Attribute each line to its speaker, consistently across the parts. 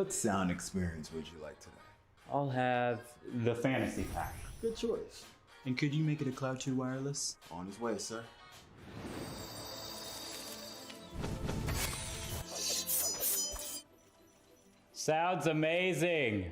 Speaker 1: What sound experience would you like today?
Speaker 2: I'll have the fantasy pack.
Speaker 1: Good choice.
Speaker 3: And could you make it a Cloud 2 wireless?
Speaker 1: On his way, sir.
Speaker 2: Sounds amazing.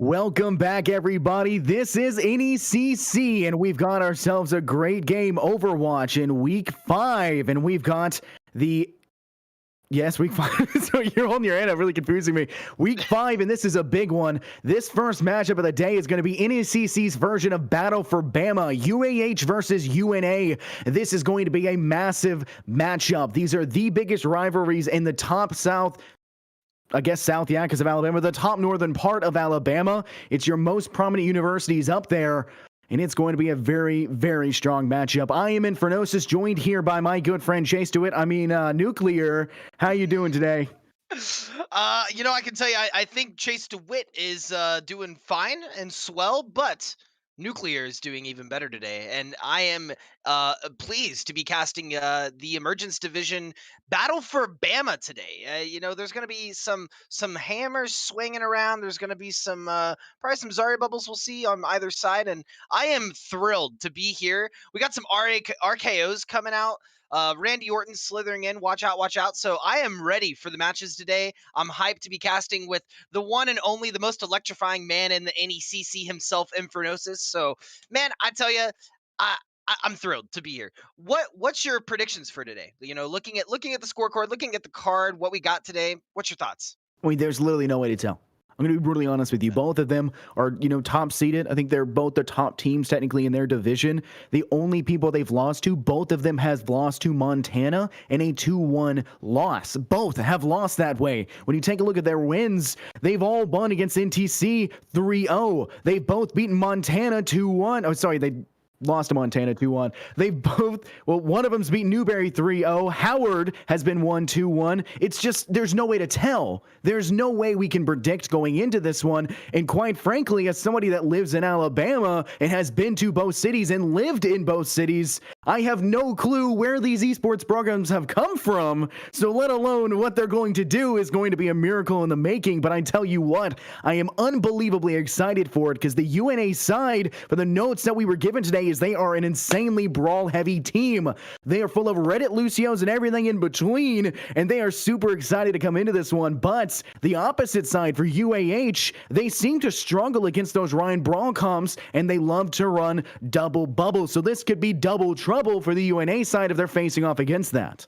Speaker 4: Welcome back, everybody. This is NECC, and we've got ourselves a great game, Overwatch, in Week 5, and we've got the... Yes, Week 5. So you're holding your hand up, really confusing me. Week 5, and this is a big one. This first matchup of the day is going to be NECC's version of Battle for Bama, UAH versus UNA. This is going to be a massive matchup. These are the biggest rivalries in the top South. I guess South, yeah, because of Alabama, the top northern part of Alabama. It's your most prominent universities up there, and it's going to be a very, very strong matchup. I am Infernosis, joined here by my good friend Chase DeWitt. Nuclear. How you doing today?
Speaker 5: I can tell you, I think Chase DeWitt is doing fine and swell, but Nuclear is doing even better today, and I am pleased to be casting the Emergence Division Battle for Bama today. There's going to be some hammers swinging around. There's going to be some probably some Zarya bubbles we'll see on either side, and I am thrilled to be here. We got some RKOs coming out. Randy Orton slithering in. Watch out, watch out. So I am ready for the matches today. I'm hyped to be casting with the one and only, the most electrifying man in the NECC himself, Infernosis. So, man, I tell you, I'm thrilled to be here. What's your predictions for today? Looking at the scorecard, looking at the card, what we got today. What's your thoughts?
Speaker 4: There's literally no way to tell. I'm going to be brutally honest with you. Both of them are, top seeded. I think they're both the top teams technically in their division. The only people they've lost to, both of them has lost to Montana in a 2-1 loss. Both have lost that way. When you take a look at their wins, they've all won against NTC 3-0. They've both beaten Montana 2-1. Oh, sorry, they lost to Montana 2-1. They both, one of them's beaten Newberry 3-0. Howard has been won 2-1. It's just, there's no way to tell. There's no way we can predict going into this one. And quite frankly, as somebody that lives in Alabama and has been to both cities and lived in both cities, I have no clue where these esports programs have come from. So let alone what they're going to do is going to be a miracle in the making. But I tell you what, I am unbelievably excited for it because the UNA side, for the notes that we were given today, is they are an insanely brawl-heavy team. They are full of Reddit Lucios and everything in between, and they are super excited to come into this one. But the opposite side for UAH, they seem to struggle against those Ryan Brawl comps, and they love to run double bubble. So this could be double trouble for the UNA side if they're facing off against that.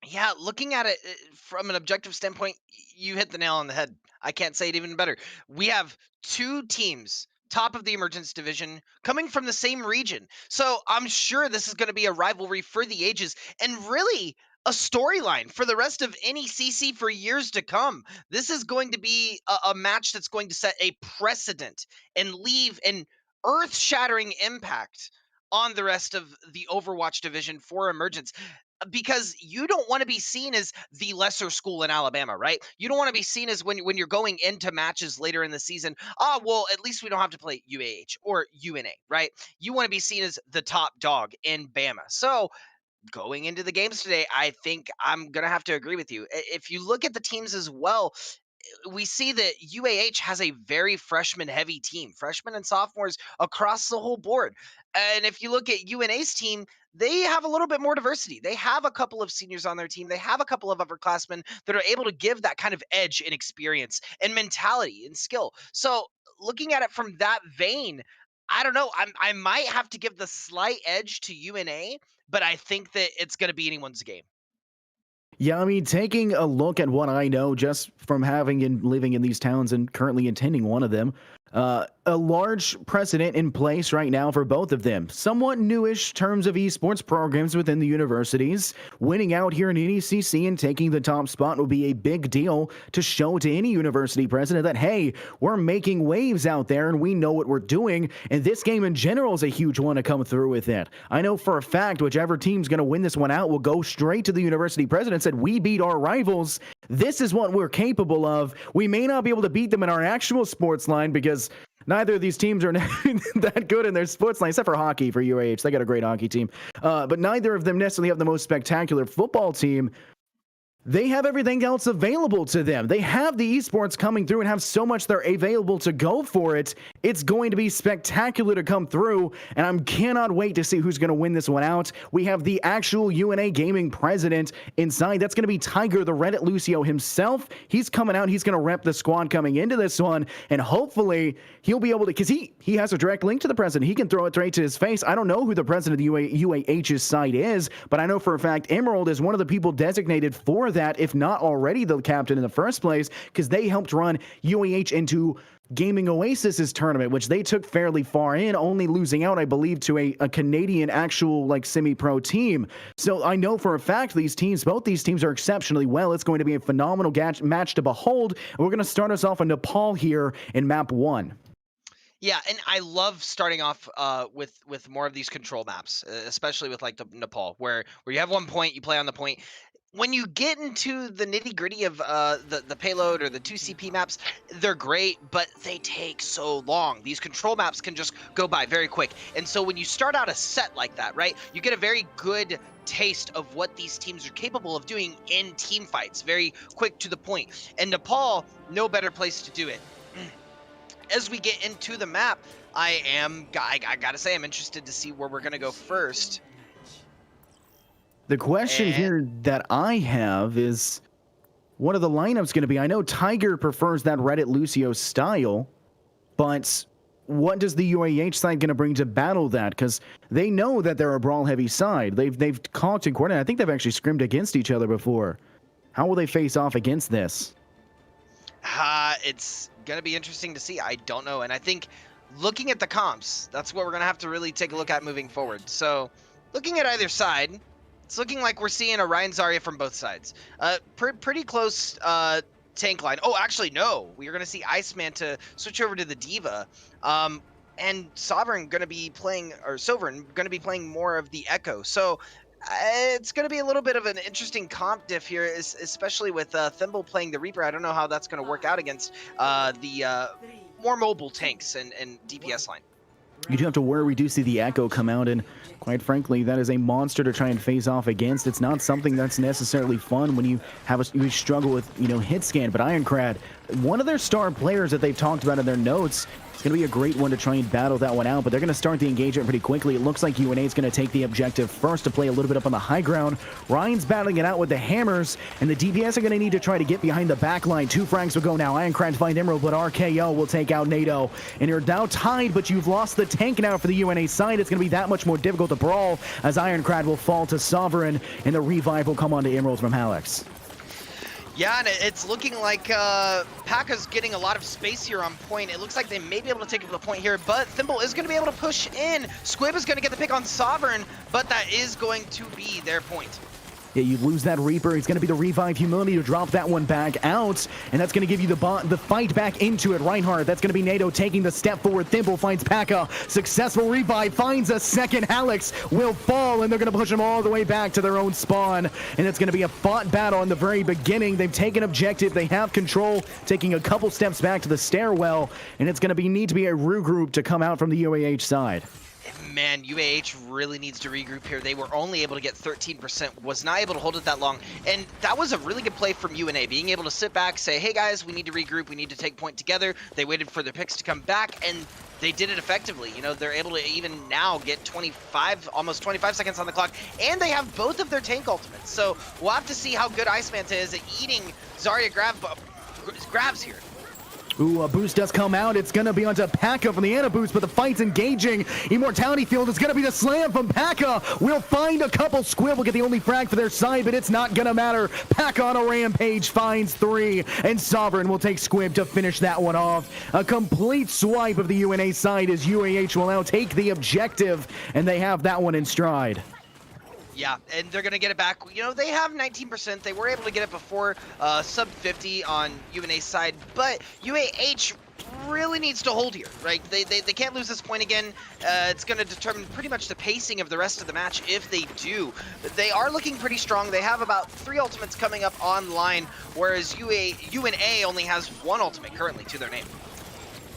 Speaker 5: Yeah, looking at it from an objective standpoint, you hit the nail on the head. I can't say it even better. We have two teams top of the emergence division coming from the same region. So I'm sure this is going to be a rivalry for the ages and really a storyline for the rest of NECC for years to come. This is going to be a match that's going to set a precedent and leave an earth-shattering impact on the rest of the Overwatch division for emergence, because you don't want to be seen as the lesser school in Alabama, right? You don't want to be seen as when you're going into matches later in the season, well, at least we don't have to play UAH or UNA, right? You want to be seen as the top dog in Bama. So going into the games today, I think I'm going to have to agree with you. If you look at the teams as well, we see that UAH has a very freshman heavy team, freshmen and sophomores across the whole board. And if you look at UNA's team, they have a little bit more diversity. They have a couple of seniors on their team. They have a couple of upperclassmen that are able to give that kind of edge and experience and mentality and skill. So looking at it from that vein, I don't know. I might have to give the slight edge to UNA, but I think that it's going to be anyone's game.
Speaker 4: Yeah, I mean, taking a look at what I know just from having and living in these towns and currently attending one of them, a large precedent in place right now for both of them. Somewhat newish terms of esports programs within the universities. Winning out here in NECC and taking the top spot will be a big deal to show to any university president that, hey, we're making waves out there and we know what we're doing. And this game in general is a huge one to come through with it. I know for a fact whichever team's going to win this one out will go straight to the university president and said, we beat our rivals. This is what we're capable of. We may not be able to beat them in our actual sports line because neither of these teams are that good in their sports line, except for hockey for UAH. They got a great hockey team. But neither of them necessarily have the most spectacular football team. They have everything else available to them. They have the esports coming through and have so much they're available to go for it. It's going to be spectacular to come through, and I cannot wait to see who's going to win this one out. We have the actual UNA Gaming president inside. That's going to be Tiger, the Reddit Lucio himself. He's coming out. He's going to rep the squad coming into this one, and hopefully he'll be able to, because he has a direct link to the president. He can throw it straight to his face. I don't know who the president of the UAH's side is, but I know for a fact Emerald is one of the people designated for that, if not already the captain in the first place, because they helped run UAH into Gaming Oasis's tournament, which they took fairly far in, only losing out, I believe, to a Canadian actual like semi-pro team. So I know for a fact both these teams are exceptionally well. It's going to be a phenomenal match to behold. And we're going to start us off in Nepal here in map 1.
Speaker 5: Yeah, and I love starting off with more of these control maps, especially with like the Nepal, where you have one point, you play on the point. When you get into the nitty-gritty of the payload or the 2CP maps, they're great, but they take so long. These control maps can just go by very quick. And so when you start out a set like that, right, you get a very good taste of what these teams are capable of doing in team fights, very quick to the point. And Nepal, no better place to do it. As we get into the map, I gotta say, I'm interested to see where we're gonna go first.
Speaker 4: The question here that I have is, what are the lineups going to be? I know Tiger prefers that Reddit Lucio style, but what does the UAH side going to bring to battle that? Because they know that they're a brawl-heavy side. They've talked and coordinated. I think they've actually scrimmed against each other before. How will they face off against this?
Speaker 5: It's going to be interesting to see. I don't know. And I think looking at the comps, that's what we're going to have to really take a look at moving forward. So looking at either side, it's looking like we're seeing a Ryan Zarya from both sides. Pretty close tank line. Oh, actually, no. We are going to see Iceman to switch over to the Diva. And Sovereign going to be playing, or Sovereign going to be playing more of the Echo. So it's going to be a little bit of an interesting comp diff here, especially with Thimble playing the Reaper. I don't know how that's going to work out against the more mobile tanks and DPS line.
Speaker 4: You do have to worry. We do see the Echo come out, and quite frankly, that is a monster to try and face off against. It's not something that's necessarily fun when you have you struggle with, hit scan. But Ironcrad, one of their star players that they've talked about in their notes, it's going to be a great one to try and battle that one out, but they're going to start the engagement pretty quickly. It looks like UNA is going to take the objective first to play a little bit up on the high ground. Ryan's battling it out with the hammers, and the DPS are going to need to try to get behind the back line. 2 frags will go now. Ironcrad find Emerald, but RKO will take out NATO. And you're now tied, but you've lost the tank now for the UNA side. It's going to be that much more difficult to brawl as Ironcrad will fall to Sovereign, and the revive will come onto Emerald from Alex.
Speaker 5: Yeah, and it's looking like Paka's getting a lot of space here on point. It looks like they may be able to take up the point here, but Thimble is going to be able to push in. Squib is going to get the pick on Sovereign, but that is going to be their point.
Speaker 4: Yeah, you lose that Reaper. It's going to be the Revive Humility to drop that one back out, and that's going to give you the fight back into it. Reinhardt, that's going to be NATO taking the step forward. Thimble finds Paka. Successful Revive, finds a second. Alex will fall, and they're going to push them all the way back to their own spawn, and it's going to be a fought battle in the very beginning. They've taken objective. They have control, taking a couple steps back to the stairwell, and it's going to need to be a regroup to come out from the UAH side.
Speaker 5: Man, UAH really needs to regroup here. They were only able to get 13%, was not able to hold it that long. And that was a really good play from UNA, being able to sit back, say, hey guys, we need to regroup, we need to take point together. They waited for their picks to come back, and they did it effectively. They're able to even now get almost 25 seconds on the clock, and they have both of their tank ultimates. So we'll have to see how good Iceman is at eating Zarya grabs here.
Speaker 4: Ooh, a boost does come out. It's going to be onto Paka from the Ana boost, but the fight's engaging. Immortality Field is going to be the slam from Paka. We'll find a couple. Squib will get the only frag for their side, but it's not going to matter. Paka on a rampage finds 3, and Sovereign will take Squib to finish that one off. A complete swipe of the UNA side as UAH will now take the objective, and they have that one in stride.
Speaker 5: Yeah, and they're going to get it back. They have 19%. They were able to get it before sub 50 on UNA's side, but UAH really needs to hold here, right? They can't lose this point again. It's going to determine pretty much the pacing of the rest of the match if they do. They are looking pretty strong. They have about 3 ultimates coming up online, whereas UNA only has 1 ultimate currently to their name.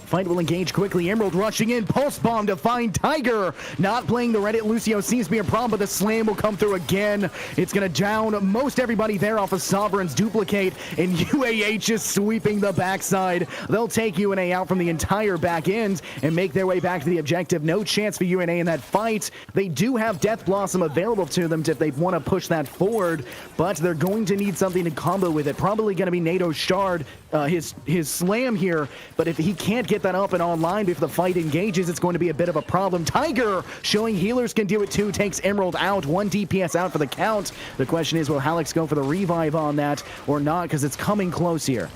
Speaker 4: Fight will engage quickly. Emerald rushing in. Pulse bomb to find Tiger. Not playing the Reddit Lucio seems to be a problem, but the slam will come through again. It's going to down most everybody there off of Sovereign's duplicate, and UAH is sweeping the backside. They'll take UNA out from the entire back end and make their way back to the objective. No chance for UNA in that fight. They do have Death Blossom available to them if they want to push that forward, but they're going to need something to combo with it. Probably going to be NATO's Shard, his slam here, but if he can't get that up and online before the fight engages, it's going to be a bit of a problem. Tiger showing healers can do it too, takes Emerald out, 1 DPS out for the count. The question is, will Alex go for the revive on that or not, because it's coming close here.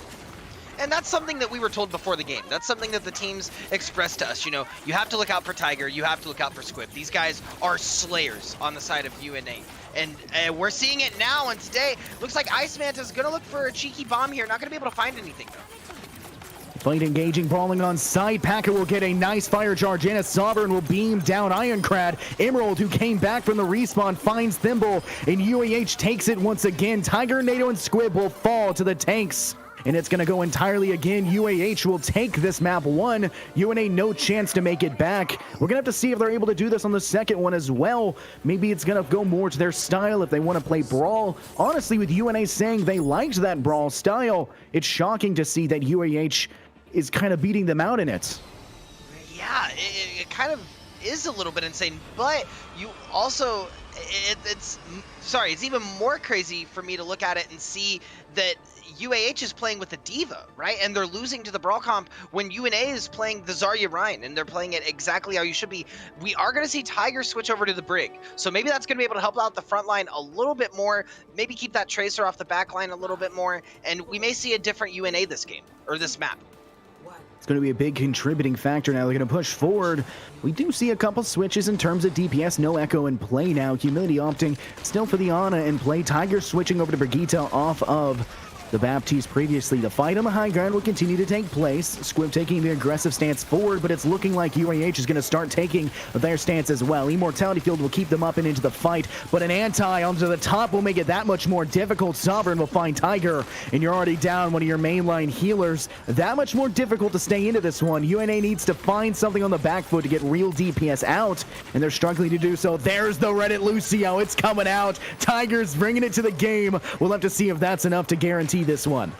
Speaker 5: And that's something that we were told before the game. That's something that the teams expressed to us. You have to look out for Tiger. You have to look out for Squib. These guys are slayers on the side of UNA. And we're seeing it now, and today, looks like Iceman is going to look for a cheeky bomb here. Not going to be able to find anything, though.
Speaker 4: Fight engaging, brawling on site. Paka will get a nice fire charge in as Sovereign will beam down Ironcrad. Emerald, who came back from the respawn, finds Thimble, and UAH takes it once again. Tiger, NATO, and Squib will fall to the tanks. And it's going to go entirely again. UAH will take this map 1. UNA no chance to make it back. We're going to have to see if they're able to do this on the second one as well. Maybe it's going to go more to their style if they want to play Brawl. Honestly, with UNA saying they liked that Brawl style, it's shocking to see that UAH is kind of beating them out in it.
Speaker 5: Yeah, it kind of is a little bit insane, but you also, it's even more crazy for me to look at it and see that UAH is playing with the Diva, right? And they're losing to the Brawl Comp when UNA is playing the Zarya Ryan, and they're playing it exactly how you should be. We are going to see Tiger switch over to the Brig. So maybe that's going to be able to help out the front line a little bit more, maybe keep that Tracer off the back line a little bit more, and we may see a different UNA this game, or this map.
Speaker 4: It's going to be a big contributing factor now. They're going to push forward. We do see a couple switches in terms of DPS. No Echo in play now. Humility opting still for the Ana in play. Tiger switching over to Brigitte off of the Baptiste previously. The fight on the high ground will continue to take place. Squib taking the aggressive stance forward, but it's looking like UAH is going to start taking their stance as well. Immortality Field will keep them up and into the fight, but an anti onto the top will make it that much more difficult. Sovereign will find Tiger, and you're already down one of your mainline healers. That much more difficult to stay into this one. UNA needs to find something on the back foot to get real DPS out, and they're struggling to do so. There's the Reddit Lucio. It's coming out. Tiger's bringing it to the game. We'll have to see if that's enough to guarantee this one.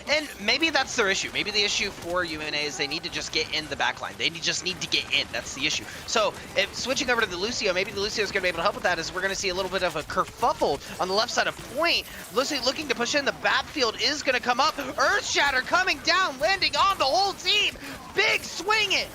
Speaker 5: And maybe that's their issue. Maybe the issue for UNA is they need to just get in the backline. They just need to get in. That's the issue. So if switching over to the Lucio, maybe the Lucio is going to be able to help with that, as we're going to see a little bit of a kerfuffle on the left side of point. Lucio looking to push in. The backfield is going to come up. Earthshatter coming down, landing on the whole team. Big swing it.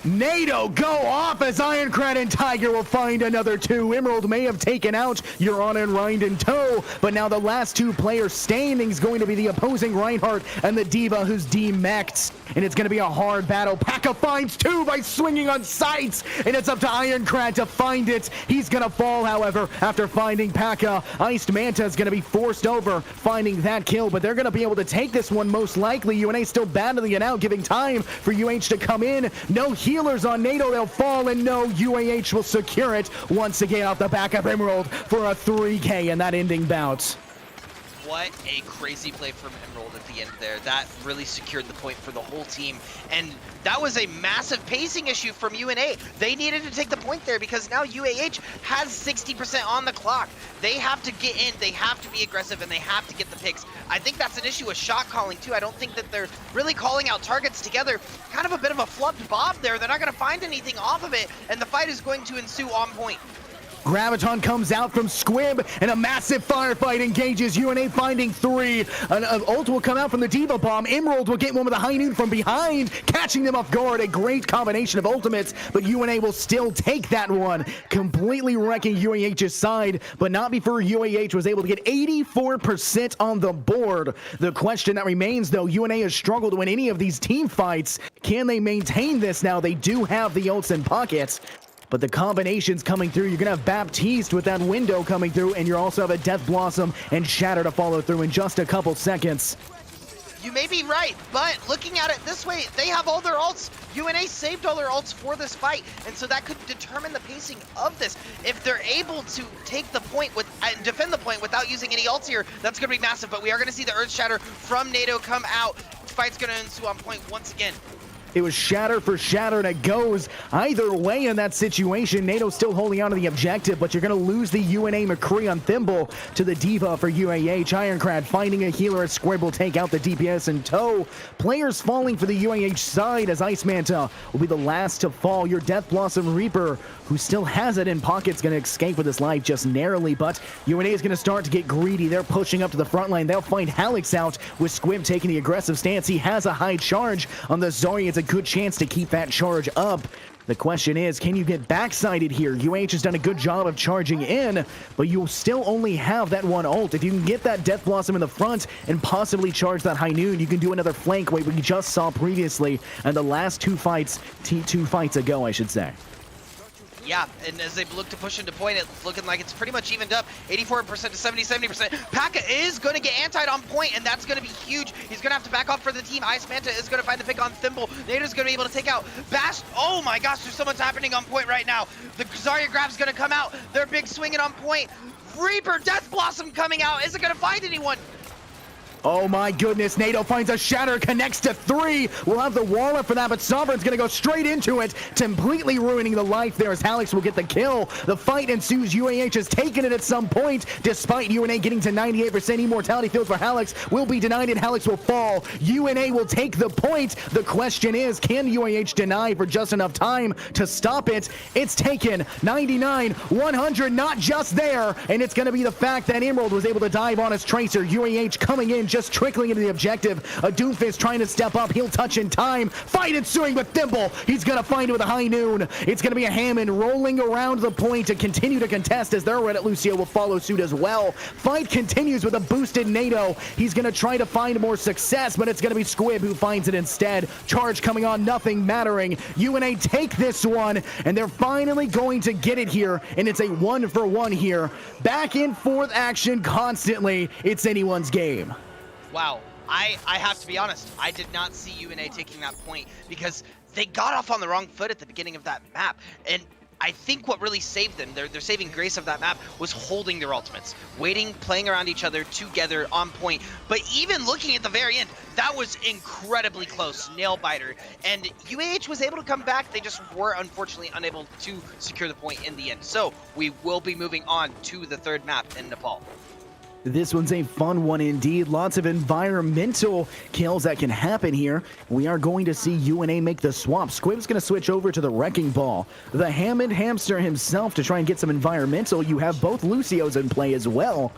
Speaker 4: NATO go off as Ironcrad and Tiger will find another two. Emerald may have taken out Urana and Rind in tow, but now the last two players standing is going to be the opposing Reinhardt and the Diva, who's demexed. And it's going to be a hard battle. Paka finds two by swinging on sights, and it's up to Ironcrad to find it. He's going to fall, however, after finding Paka. Iced Manta is going to be forced over, finding that kill, but they're going to be able to take this one most likely. UNA still battling it out, giving time for UH to come in. No healers on NATO, they'll fall, and no, UAH will secure it once again off the back of Emerald for a 3K in that ending bout.
Speaker 5: What a crazy play from Emerald at the end there. That really secured the point for the whole team. And that was a massive pacing issue from UNA. They needed to take the point there because now UAH has 60% on the clock. They have to get in, they have to be aggressive, and they have to get the picks. I think that's an issue with shot calling too. I don't think that they're really calling out targets together. Kind of a bit of a flubbed bob there. They're not going to find anything off of it, and the fight is going to ensue on point.
Speaker 4: Graviton comes out from Squib, and a massive firefight engages. UNA finding three. An ult will come out from the Diva Bomb. Emerald will get one with a high noon from behind, catching them off guard. A great combination of ultimates, but UNA will still take that one, completely wrecking UAH's side, but not before UAH was able to get 84% on the board. The question that remains, though, UNA has struggled to win any of these team fights. Can they maintain this now? They do have the ults in pockets, but the combinations coming through, you're going to have Baptiste with that window coming through, and you also have a Death Blossom and Shatter to follow through in just a couple seconds.
Speaker 5: You may be right, but looking at it this way, they have all their ults. UNA saved all their ults for this fight, and so that could determine the pacing of this. If they're able to take the point and defend the point without using any ults here, that's going to be massive, but we are going to see the Earth Shatter from NATO come out. Fight's going to ensue on point once again.
Speaker 4: It was shatter for shatter, and it goes either way in that situation. NATO still holding on to the objective, but you're going to lose the UNA McCree on Thimble to the Diva for UAH. Ironcrad finding a healer as Squib will take out the DPS in tow. Players falling for the UAH side as Ice Manta will be the last to fall. Your Death Blossom Reaper, who still has it in pocket, is going to escape with his life just narrowly, but UNA is going to start to get greedy. They're pushing up to the front line. They'll find Halix out with Squib taking the aggressive stance. He has a high charge on the Zarya. It's a good chance to keep that charge up. The question is, can you get backsided here? UH has done a good job of charging in, but you'll still only have that one ult. If you can get that Death Blossom in the front and possibly charge that High Noon, you can do another flank like we just saw previously and the last two fights ago, I should say.
Speaker 5: Yeah, and as they look to push into point, it's looking like it's pretty much evened up. 84% to 70%. Paka is going to get antied on point, and that's going to be huge. He's going to have to back off for the team. Ice Manta is going to find the pick on Thimble. Nato's going to be able to take out Bash. Oh my gosh, there's so much happening on point right now. The Zarya grab's going to come out. They're big swinging on point. Reaper, Death Blossom coming out. Isn't going to find anyone.
Speaker 4: Oh my goodness, NATO finds a Shatter, connects to three. We'll have the wall up for that, but Sovereign's gonna go straight into it, completely ruining the life there as Halix will get the kill. The fight ensues. UAH has taken it at some point, despite UNA getting to 98%. Immortality Field for Halix will be denied and Halix will fall. UNA will take the point. The question is, can UAH deny for just enough time to stop it? It's taken. 99, 100, not just there, and it's gonna be the fact that Emerald was able to dive on his Tracer. UAH coming in just trickling into the objective. A Doomfist trying to step up. He'll touch in time. Fight ensuing with Thimble. He's going to find it with a high noon. It's going to be a Hammond rolling around the point to continue to contest as their Reddit Lucio will follow suit as well. Fight continues with a boosted NATO. He's going to try to find more success, but it's going to be Squib who finds it instead. Charge coming on, nothing mattering. UNA take this one, and they're finally going to get it here, and it's a 1-for-1 here. Back and forth action constantly. It's anyone's game.
Speaker 5: Wow. I have to be honest, I did not see UNA taking that point because they got off on the wrong foot at the beginning of that map. And I think what really saved them, their saving grace of that map, was holding their ultimates, waiting, playing around each other together on point. But even looking at the very end, that was incredibly close, nail biter. And UAH was able to come back. They just were unfortunately unable to secure the point in the end. So we will be moving on to the third map in Nepal.
Speaker 4: This one's a fun one indeed. Lots of environmental kills that can happen here. We are going to see UNA make the swap. Squib's going to switch over to the Wrecking Ball. The Hammond Hamster himself to try and get some environmental. You have both Lucios in play as well.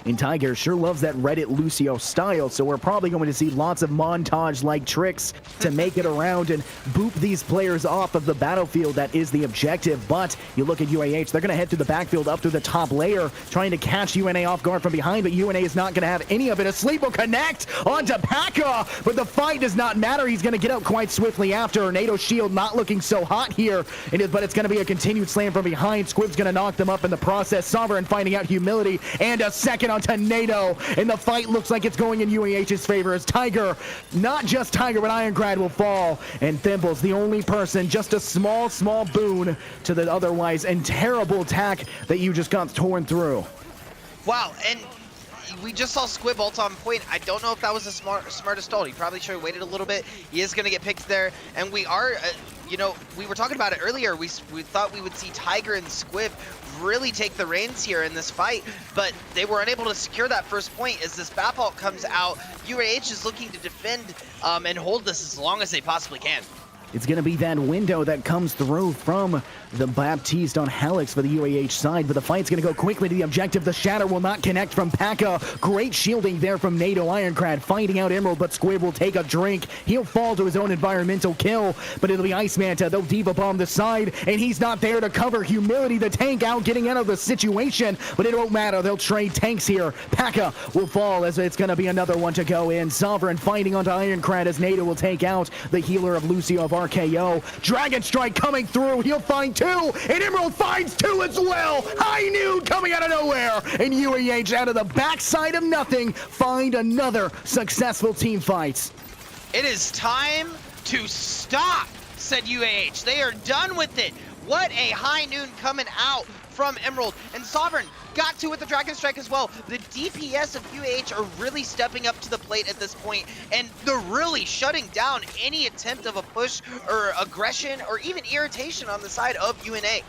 Speaker 4: And Tiger sure loves that Reddit Lucio style, so we're probably going to see lots of montage-like tricks to make it around and boop these players off of the battlefield. That is the objective, but you look at UAH, they're going to head through the backfield up through the top layer, trying to catch UNA off guard from behind, but UNA is not going to have any of it. A sleep will connect onto Paka, but the fight does not matter. He's going to get out quite swiftly after. NATO shield not looking so hot here, but it's going to be a continued slam from behind. Squib's going to knock them up in the process. Sovereign finding out humility, and a second onto NATO, and the fight looks like it's going in UAH's favor as Tiger, not just Tiger, but Ironclad will fall, and Thimble's the only person, just a small boon to the otherwise and terrible attack that you just got torn through.
Speaker 5: Wow, and we just saw Squib ult on point. I don't know if that was the smartest ult. He probably should have waited a little bit. He is going to get picked there, and we are, you know, we were talking about it earlier. We thought we would see Tiger and Squib really take the reins here in this fight, but they were unable to secure that first point as this BAP ult comes out. UAH is looking to defend and hold this as long as they possibly can.
Speaker 4: It's going to be that window that comes through from the Baptiste on Helix for the UAH side, but the fight's going to go quickly to the objective. The Shatter will not connect from Paka. Great shielding there from NATO. Ironclad finding out Emerald, but Squib will take a drink. He'll fall to his own environmental kill, but it'll be Ice Manta. They'll Diva bomb the side, and he's not there to cover. Humility, the tank out, getting out of the situation, but it won't matter. They'll trade tanks here. Paka will fall as it's going to be another one to go in. Sovereign fighting onto Ironclad as NATO will take out the healer of Lucio of RKO. Dragon Strike coming through. He'll find two, and Emerald finds two as well. High noon coming out of nowhere, and UAH out of the backside of nothing find another successful team fight.
Speaker 5: It is time to stop, said UAH. They are done with it. What a high noon coming out from Emerald, and Sovereign got to with the Dragon Strike as well. The DPS of UAH are really stepping up to the plate at this point, and they're really shutting down any attempt of a push or aggression or even irritation on the side of UNA.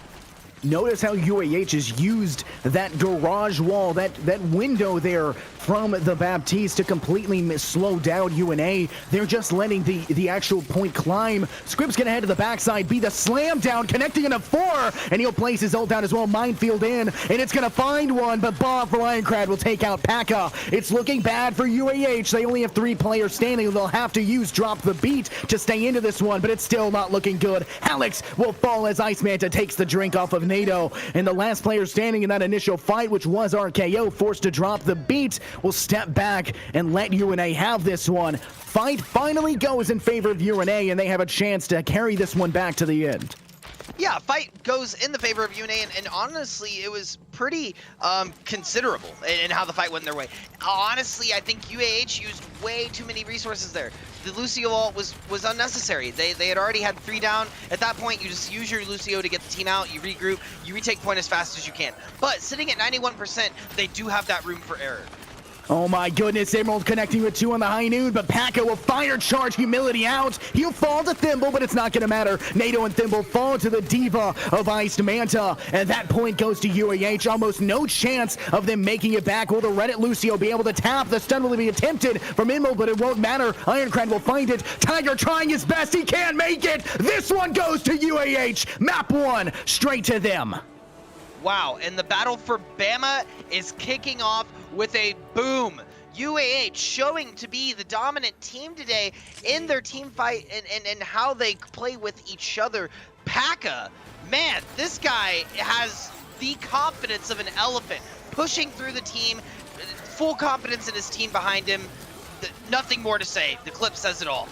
Speaker 4: Notice how UAH has used that garage wall, that window there from the Baptiste to completely slow down UNA. They're just letting the actual point climb. Squib's gonna head to the backside, be the slam down, connecting into 4, and he'll place his ult down as well. Minefield in, and it's gonna find one, but Bob from Ironclad will take out Paka. It's looking bad for UAH. They only have 3 players standing. They'll have to use Drop the Beat to stay into this one, but it's still not looking good. Alex will fall as Ice Manta takes the drink off of NATO, and the last player standing in that initial fight, which was RKO, forced to drop the beat, will step back and let UNA have this one. Fight finally goes in favor of UNA, and they have a chance to carry this one back to the end.
Speaker 5: Yeah, fight goes in the favor of UNA, and honestly, it was pretty considerable in how the fight went their way. Honestly, I think UAH used way too many resources there. The Lucio ult was unnecessary. They had already had 3 down. At that point, you just use your Lucio to get the team out, you regroup, you retake point as fast as you can. But sitting at 91%, they do have that room for error.
Speaker 4: Oh my goodness, Emerald connecting with 2 on the high noon, but Paka will fire charge Humility out. He'll fall to Thimble, but it's not going to matter. NATO and Thimble fall to the Diva of Iced Manta, and that point goes to UAH. Almost no chance of them making it back. Will the Reddit Lucio be able to tap? The stun will be attempted from Emerald, but it won't matter. Ironclad will find it. Tiger trying his best. He can't make it. This one goes to UAH. Map 1, straight to them.
Speaker 5: Wow, and the battle for Bama is kicking off with a boom. UAH showing to be the dominant team today in their team fight and how they play with each other. Paka, man, this guy has the confidence of an elephant, pushing through the team, full confidence in his team behind him. Nothing more to say. The clip says it all.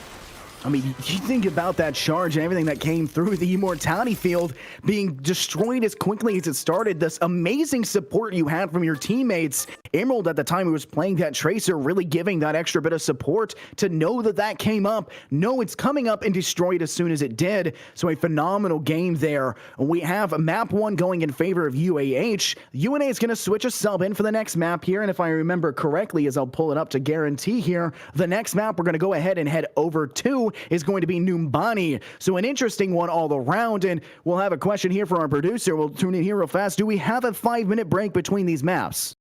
Speaker 4: I mean, you think about that charge and everything that came through the Immortality field being destroyed as quickly as it started. This amazing support you had from your teammates. Emerald at the time who was playing that Tracer really giving that extra bit of support to know that that came up, know it's coming up and destroyed as soon as it did. So a phenomenal game there. We have map 1 going in favor of UAH. UNA is going to switch a sub in for the next map here. And if I remember correctly, as I'll pull it up to guarantee here, the next map we're going to go ahead and head over to is going to be Numbani. So an interesting one all around. And we'll have a question here for our producer. We'll tune in here real fast. Do we have a 5-minute break between these maps?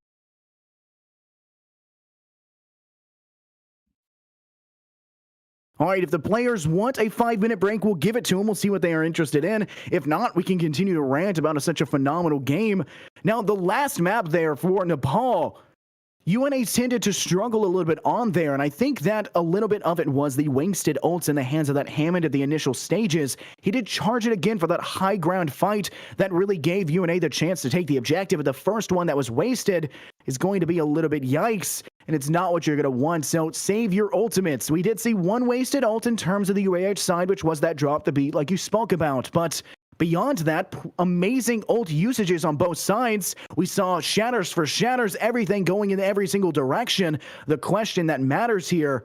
Speaker 4: All right, if the players want a 5-minute break, we'll give it to them. We'll see what they are interested in. If not, we can continue to rant about such a phenomenal game. Now, the last map there for Nepal, UNA tended to struggle a little bit on there, and I think that a little bit of it was the wasted ults in the hands of that Hammond at the initial stages. He did charge it again for that high ground fight that really gave UNA the chance to take the objective. But the first one that was wasted is going to be a little bit yikes, and it's not what you're going to want, so save your ultimates. We did see one wasted ult in terms of the UAH side, which was that drop the beat like you spoke about, but beyond that, amazing ult usages on both sides. We saw shatters for shatters, everything going in every single direction. The question that matters here,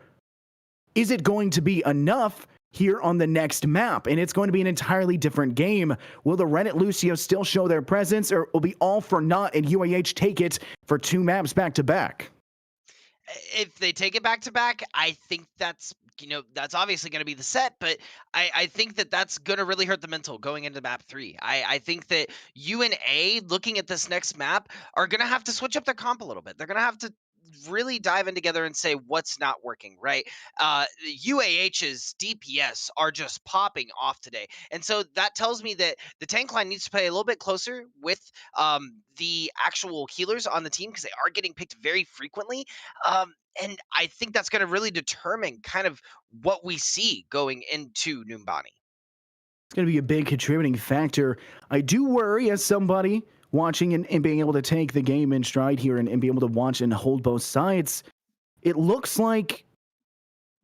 Speaker 4: is it going to be enough here on the next map? And it's going to be an entirely different game. Will the Reddit Lucio still show their presence, or will be all for naught and UAH take it for 2 maps back to back?
Speaker 5: If they take it back to back, I think that's obviously going to be the set, but I think that that's going to really hurt the mental going into map 3. I think that UNA, looking at this next map, are going to have to switch up their comp a little bit. They're going to have to really dive in together and say what's not working, right? UAH's DPS are just popping off today. And so that tells me that the tank line needs to play a little bit closer with the actual healers on the team, because they are getting picked very frequently. And I think that's going to really determine kind of what we see going into Numbani.
Speaker 4: It's going to be a big contributing factor. I do worry as somebody watching and being able to take the game in stride here and be able to watch and hold both sides. It looks like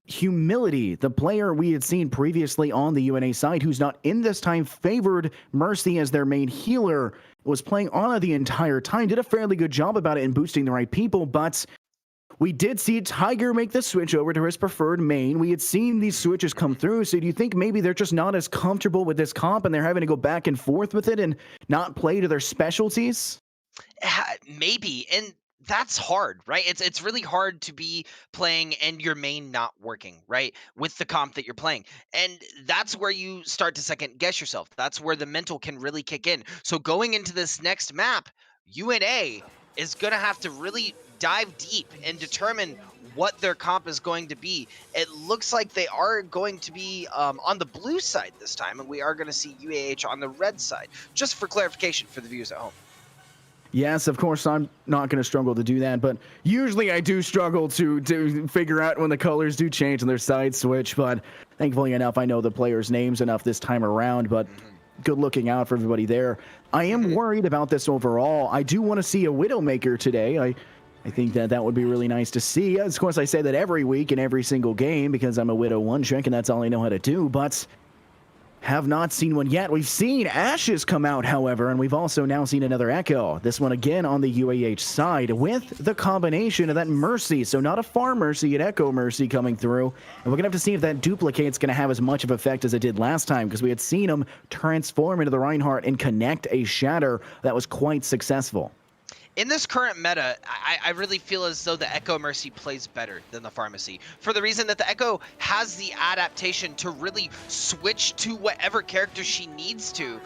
Speaker 4: Humility, the player we had seen previously on the UNA side, who's not in this time, favored Mercy as their main healer, was playing Ana the entire time, did a fairly good job about it and boosting the right people, but we did see Tiger make the switch over to his preferred main. We had seen these switches come through, so do you think maybe they're just not as comfortable with this comp and they're having to go back and forth with it and not play to their specialties?
Speaker 5: Maybe, and that's hard, right? It's really hard to be playing and your main not working, right? With the comp that you're playing. And that's where you start to second guess yourself. That's where the mental can really kick in. So going into this next map, UNA is going to have to really dive deep and determine what their comp is going to be. It looks like they are going to be on the blue side this time, and we are going to see UAH on the red side. Just for clarification for the viewers at home.
Speaker 4: Yes, of course, I'm not going to struggle to do that, but usually I do struggle to figure out when the colors do change and their side switch, but thankfully enough, I know the players' names enough this time around, but good looking out for everybody there. I am worried about this overall. I do want to see a Widowmaker today. I think that would be really nice to see. Of course, I say that every week in every single game because I'm a Widow one-trick and that's all I know how to do, but have not seen one yet. We've seen Ashes come out, however, and we've also now seen another Echo. This one again on the UAH side with the combination of that Mercy. So not a Farm Mercy, an Echo Mercy coming through. And we're going to have to see if that duplicate's going to have as much of effect as it did last time, because we had seen him transform into the Reinhardt and connect a Shatter that was quite successful.
Speaker 5: In this current meta, I really feel as though the Echo Mercy plays better than the Pharmacy, for the reason that the Echo has the adaptation to really switch to whatever character she needs to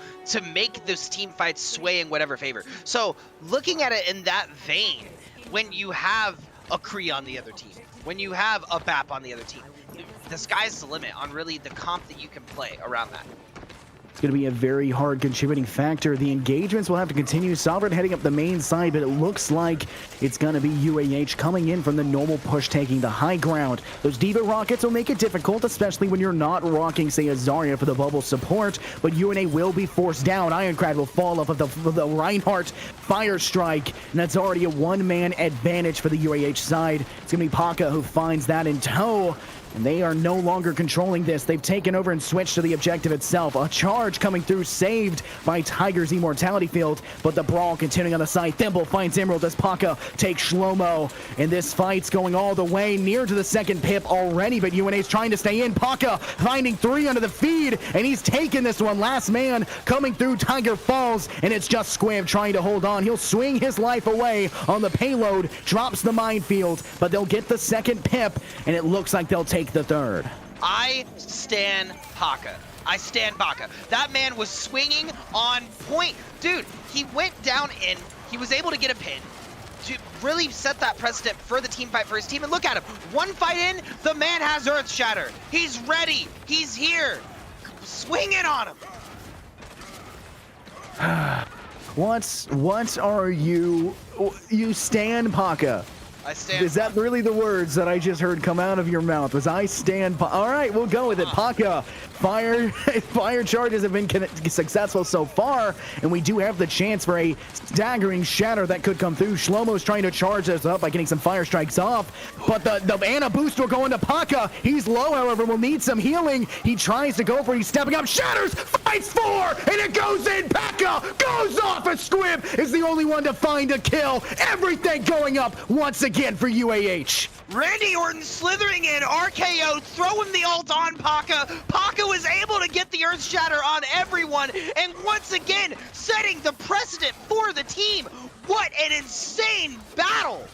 Speaker 5: make those team fights sway in whatever favor. So looking at it in that vein, when you have a Kree on the other team, when you have a BAP on the other team, the sky's the limit on really the comp that you can play around that.
Speaker 4: It's going to be a very hard contributing factor. The engagements will have to continue. Sovereign heading up the main side, but it looks like it's going to be UAH coming in from the normal push, taking the high ground. Those Diva rockets will make it difficult, especially when you're not rocking, say, a Zarya for the bubble support, but UNA will be forced down. Ironclad will fall off of the Reinhardt fire strike, and that's already a one-man advantage for the UAH side. It's going to be Paka who finds that in tow. And they are no longer controlling this. They've taken over and switched to the objective itself. A charge coming through, saved by Tiger's Immortality Field, but the brawl continuing on the side. Thimble finds Emerald as Paka takes Shlomo. And this fight's going all the way near to the second pip already, but UNA's trying to stay in. Paka finding 3 under the feed, and he's taken this one. Last man coming through, Tiger falls, and it's just Squib trying to hold on. He'll swing his life away on the payload, drops the minefield, but they'll get the second pip, and it looks like they'll take the third.
Speaker 5: I stan Paka. I stan Paka. That man was swinging on point. Dude, he went down and he was able to get a pin to really set that precedent for the team fight for his team. And look at him. One fight in, the man has Earth Shatter. He's ready. He's here. Swing it on him.
Speaker 4: What are you stan Paka?
Speaker 5: I stand.
Speaker 4: Is that really the words that I just heard come out of your mouth? Was I stand? All right, we'll go with it. Paka, fire charges have been successful so far, and we do have the chance for a staggering shatter that could come through. Shlomo's trying to charge us up by getting some fire strikes off, but the Ana boost will go into Paka. He's low, however, will need some healing. He tries to go for it. He's stepping up, shatters, fights 4, and it goes in. Paka goes off. A Squib is the only one to find a kill. Everything going up once again for UAH.
Speaker 5: Randy Orton slithering in, RKO, throwing the ult on Paka. Paka was able to get the Earth Shatter on everyone, and once again, setting the precedent for the team. What an insane battle!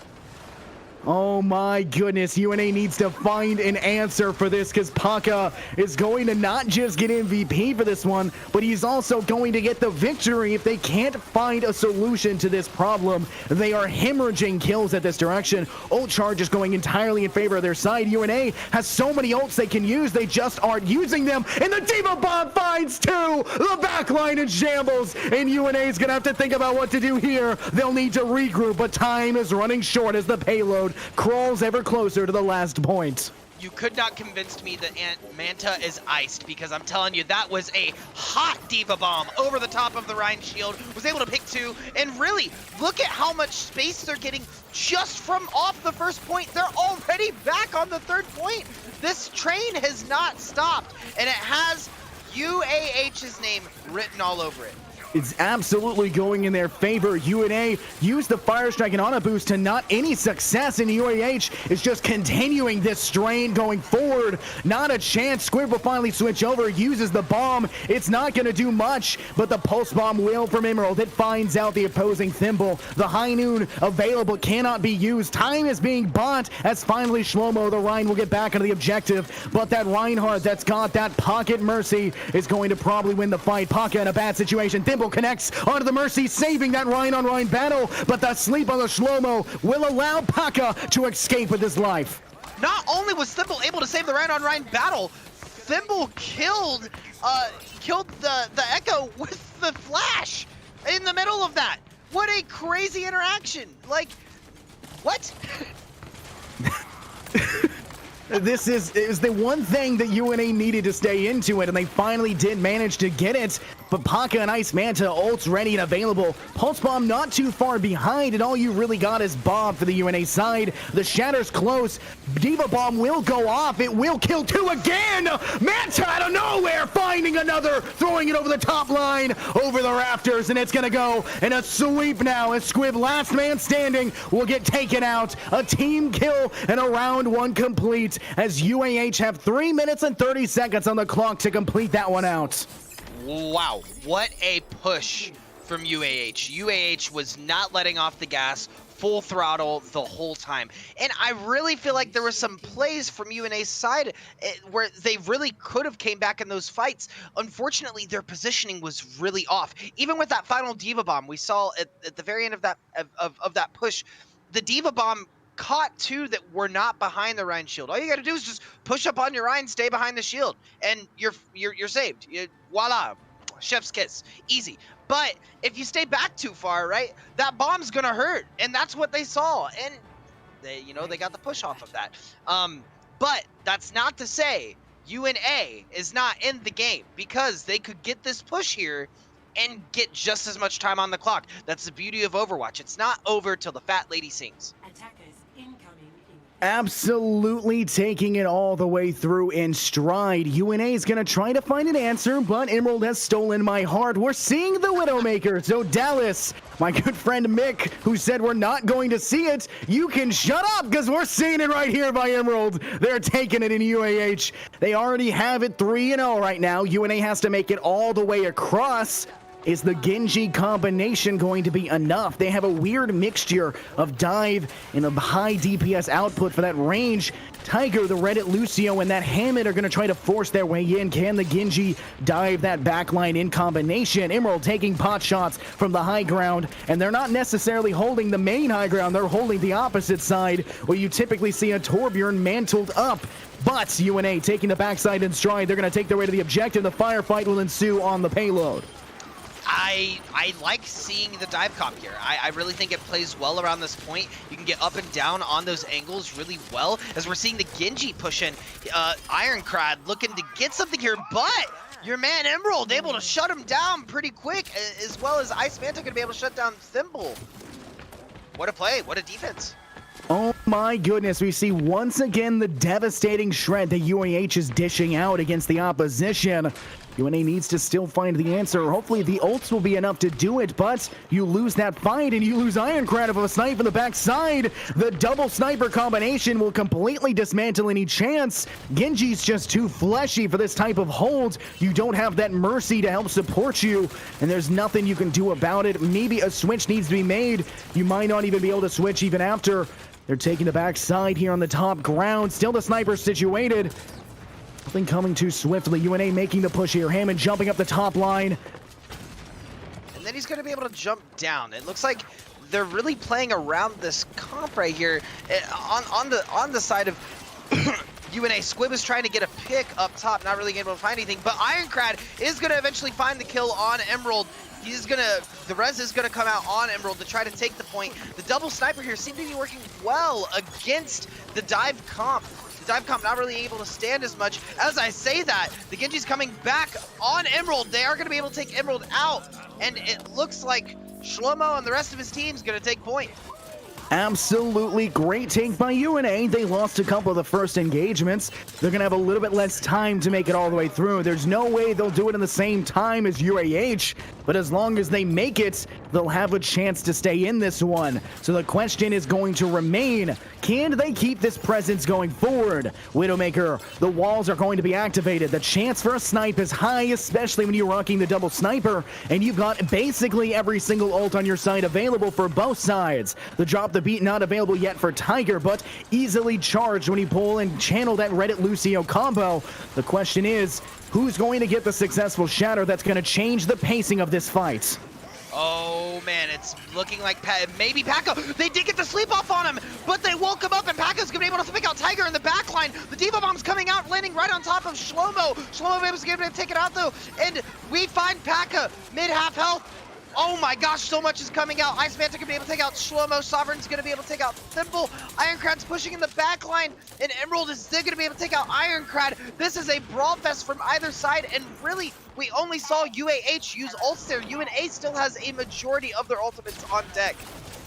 Speaker 4: Oh my goodness, UNA needs to find an answer for this, because Paka is going to not just get MVP for this one, but he's also going to get the victory if they can't find a solution to this problem. They are hemorrhaging kills at this direction. Ult charge is going entirely in favor of their side. UNA has so many ults they can use, they just aren't using them, and the Diva Bomb finds 2! The backline in shambles, and UNA is going to have to think about what to do here. They'll need to regroup, but time is running short as the payload crawls ever closer to the last point.
Speaker 5: You could not convince me that Manta is iced, because I'm telling you, that was a hot Diva Bomb over the top of the Rhine Shield. Was able to pick 2, and really, look at how much space they're getting just from off the first point. They're already back on the 3rd point. This train has not stopped, and it has UAH's name written all over it.
Speaker 4: It's absolutely going in their favor. UNA used the fire strike and Ana boost to not any success, and UAH is just continuing this strain going forward. Not a chance. Squib will finally switch over, uses the bomb. It's not going to do much, but the pulse bomb will from Emerald. It finds out the opposing Thimble. The high noon available cannot be used. Time is being bought as finally Shlomo, the Rhine, will get back into the objective, but that Reinhardt that's got that pocket mercy is going to probably win the fight. Paka in a bad situation. Thimble connects onto the Mercy, saving that Rhine on Rhine battle, but the sleep on the Shlomo will allow Paka to escape with his life.
Speaker 5: Not only was Thimble able to save the Rhine on Rhine battle, Thimble killed the Echo with the flash in the middle of that. What a crazy interaction. Like, what?
Speaker 4: This is the one thing that UNA needed to stay into it, and they finally did manage to get it. But Paka and Ice Manta ults ready and available. Pulse Bomb not too far behind, and all you really got is Bob for the UNA side. The Shatter's close. Diva Bomb will go off. It will kill 2 again. Manta out of nowhere finding another, throwing it over the top line, over the rafters, and it's going to go in a sweep now as Squib, last man standing, will get taken out. A team kill and a round 1 complete as UAH have 3 minutes and 30 seconds on the clock to complete that one out.
Speaker 5: Wow, what a push from UAH. UAH was not letting off the gas, full throttle the whole time. And I really feel like there were some plays from UNA's side where they really could have came back in those fights. Unfortunately, their positioning was really off. Even with that final Diva Bomb, we saw at the very end of that push, the Diva Bomb caught 2 that were not behind the Rhine shield. All you got to do is just push up on your Rhine, stay behind the shield, and you're saved. Voila. chef's kiss, easy. But if you stay back too far, right, that bomb's gonna hurt, and that's what they saw, and they, they got the push off of that. But that's not to say UNA is not in the game, because they could get this push here and get just as much time on the clock. That's the beauty of Overwatch. It's not over till the fat lady sings.
Speaker 6: Attackers incoming.
Speaker 4: Absolutely taking it all the way through in stride. UNA is going to try to find an answer, but Emerald has stolen my heart. We're seeing the Widowmaker. So Dallas, my good friend Mick, who said we're not going to see it, you can shut up because we're seeing it right here by Emerald. They're taking it in UAH. They already have it 3-0 right now. UNA has to make it all the way across. Is the Genji combination going to be enough? They have a weird mixture of dive and a high DPS output for that range. Tiger, the Reddit Lucio, and that Hammond are going to try to force their way in. Can the Genji dive that backline in combination? Emerald taking pot shots from the high ground, and they're not necessarily holding the main high ground. They're holding the opposite side, where you typically see a Torbjorn mantled up. But UNA taking the backside in stride. They're going to take their way to the objective. The firefight will ensue on the payload.
Speaker 5: I like seeing the dive comp here. I really think it plays well around this point. You can get up and down on those angles really well, as we're seeing the Genji push in. Ironcrad looking to get something here, but your man Emerald able to shut him down pretty quick, as well as Ice Manta gonna be able to shut down Thimble. What a play, what a defense.
Speaker 4: Oh my goodness, we see once again the devastating shred that UAH is dishing out against the opposition. UNA needs to still find the answer. Hopefully the ults will be enough to do it, but you lose that fight and you lose Ironcrad of a snipe in the backside. The double sniper combination will completely dismantle any chance. Genji's just too fleshy for this type of hold. You don't have that Mercy to help support you, and there's nothing you can do about it. Maybe a switch needs to be made. You might not even be able to switch even after. They're taking the backside here on the top ground. Still the sniper situated. Nothing coming too swiftly. UNA making the push here. Hammond jumping up the top line.
Speaker 5: And then he's going to be able to jump down. It looks like they're really playing around this comp right here on the side of UNA. Squib is trying to get a pick up top, not really able to find anything. But Ironcrad is going to eventually find the kill on Emerald. The res is gonna come out on Emerald to try to take the point. The double sniper here seems to be working well against the dive comp. The dive comp not really able to stand as much. As I say that, the Genji's coming back on Emerald. They are gonna be able to take Emerald out, and it looks like Shlomo and the rest of his team's gonna take point.
Speaker 4: Absolutely great take by UNA. They lost a couple of the first engagements. They're going to have a little bit less time to make it all the way through. There's no way they'll do it in the same time as UAH, but as long as they make it, they'll have a chance to stay in this one. So the question is going to remain, can they keep this presence going forward? Widowmaker, the walls are going to be activated. The chance for a snipe is high, especially when you're rocking the double sniper, and you've got basically every single ult on your side available for both sides. The drop the beat not available yet for Tiger, but easily charged when you pull and channel that Reddit Lucio combo. The question is, who's going to get the successful shatter that's going to change the pacing of this fight?
Speaker 5: Oh man, it's looking like maybe Paka. They did get the sleep off on him, but they woke him up, and Paka's gonna be able to pick out Tiger in the backline. The Diva Bomb's coming out, landing right on top of Shlomo. Shlomo was able to take it out though, and we find Paka mid-half health. Oh my gosh, so much is coming out. Ice Manta gonna be able to take out Shlomo. Sovereign's gonna be able to take out Thimble. Ironcrad's pushing in the back line, and Emerald is still gonna be able to take out Ironcrad. This is a brawl fest from either side, and really, we only saw UAH use ults there. UNA still has a majority of their ultimates on deck.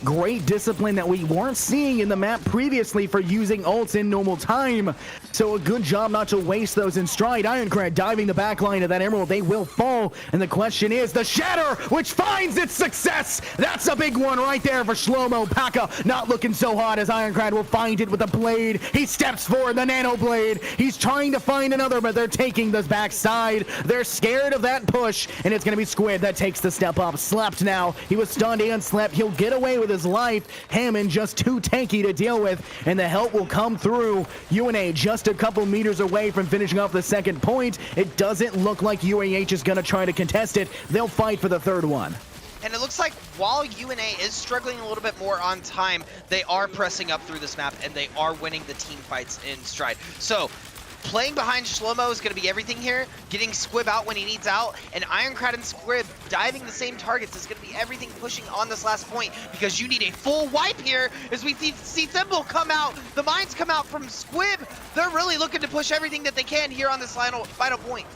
Speaker 4: Great discipline that we weren't seeing in the map previously for using ults in normal time. So a good job not to waste those in stride. Ironcrad diving the back line of that Emerald. They will fall. And the question is the shatter, which finds its success. That's a big one right there for Shlomo. Paka not looking so hot as Ironcrad will find it with a blade. He steps forward, the nano blade. He's trying to find another, but they're taking the backside. They're scared of that push, and it's going to be Squid that takes the step up. Slept now. He was stunned and slept. He'll get away with his life. Hammond just too tanky to deal with, and the help will come through. UNA just a couple meters away from finishing off the second point. It doesn't look like UAH is going to try to contest it. They'll fight for the third one.
Speaker 5: And it looks like while UNA is struggling a little bit more on time, they are pressing up through this map, and they are winning the team fights in stride. So Playing behind Shlomo is going to be everything here. Getting Squib out when he needs out, and Ironcrad and Squib diving the same targets is going to be everything pushing on this last point, because you need a full wipe here as we see Thimble come out. The mines come out from Squib. They're really looking to push everything that they can here on this final point.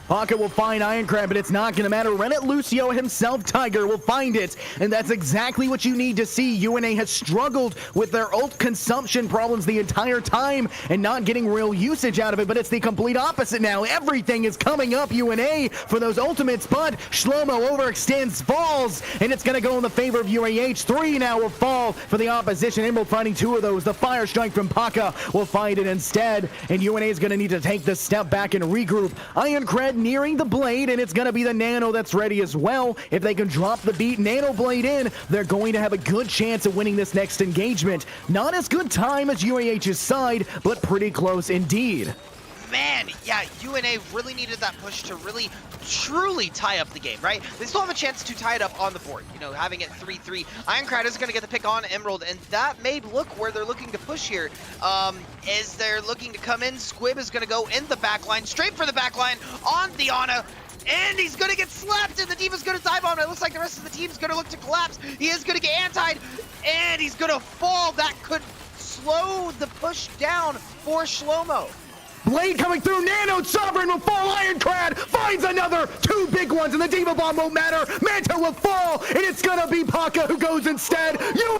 Speaker 4: Pocket will find Ironcrad, but it's not going to matter. Renet Lucio himself, Tiger, will find it. And that's exactly what you need to see. UNA has struggled with their ult consumption problems the entire time and not getting real usage out of it, but it's the complete opposite now. Everything is coming up UNA for those ultimates, but Shlomo overextends, falls, and it's going to go in the favor of UAH. 3 now will fall for the opposition. Emerald finding 2 of those. The fire strike from Paka will find it instead, and UNA is going to need to take the step back and regroup. Ironcrad nearing the blade, and it's going to be the Nano that's ready as well. If they can drop the beat, Nano blade in, they're going to have a good chance of winning this next engagement. Not as good time as UAH's side, but pretty close indeed.
Speaker 5: Man, yeah, UNA really needed that push to really, truly tie up the game, right? They still have a chance to tie it up on the board, you know, having it 3-3. Ironcrad is going to get the pick on Emerald, and that may look where they're looking to push here. As they're looking to come in, Squib is going to go in the backline, straight for the backline on the Ana, and he's going to get slapped, and the D.Va's going to dive on him. It looks like the rest of the team's going to look to collapse. He is going to get antied, and he's going to fall. That could slow the push down for Shlomo.
Speaker 4: Blade coming through, Nano, Sovereign will fall, Ironcrad finds another, 2 big ones, and the D.Va bomb won't matter, Manta will fall, and it's gonna be Paka who goes instead. You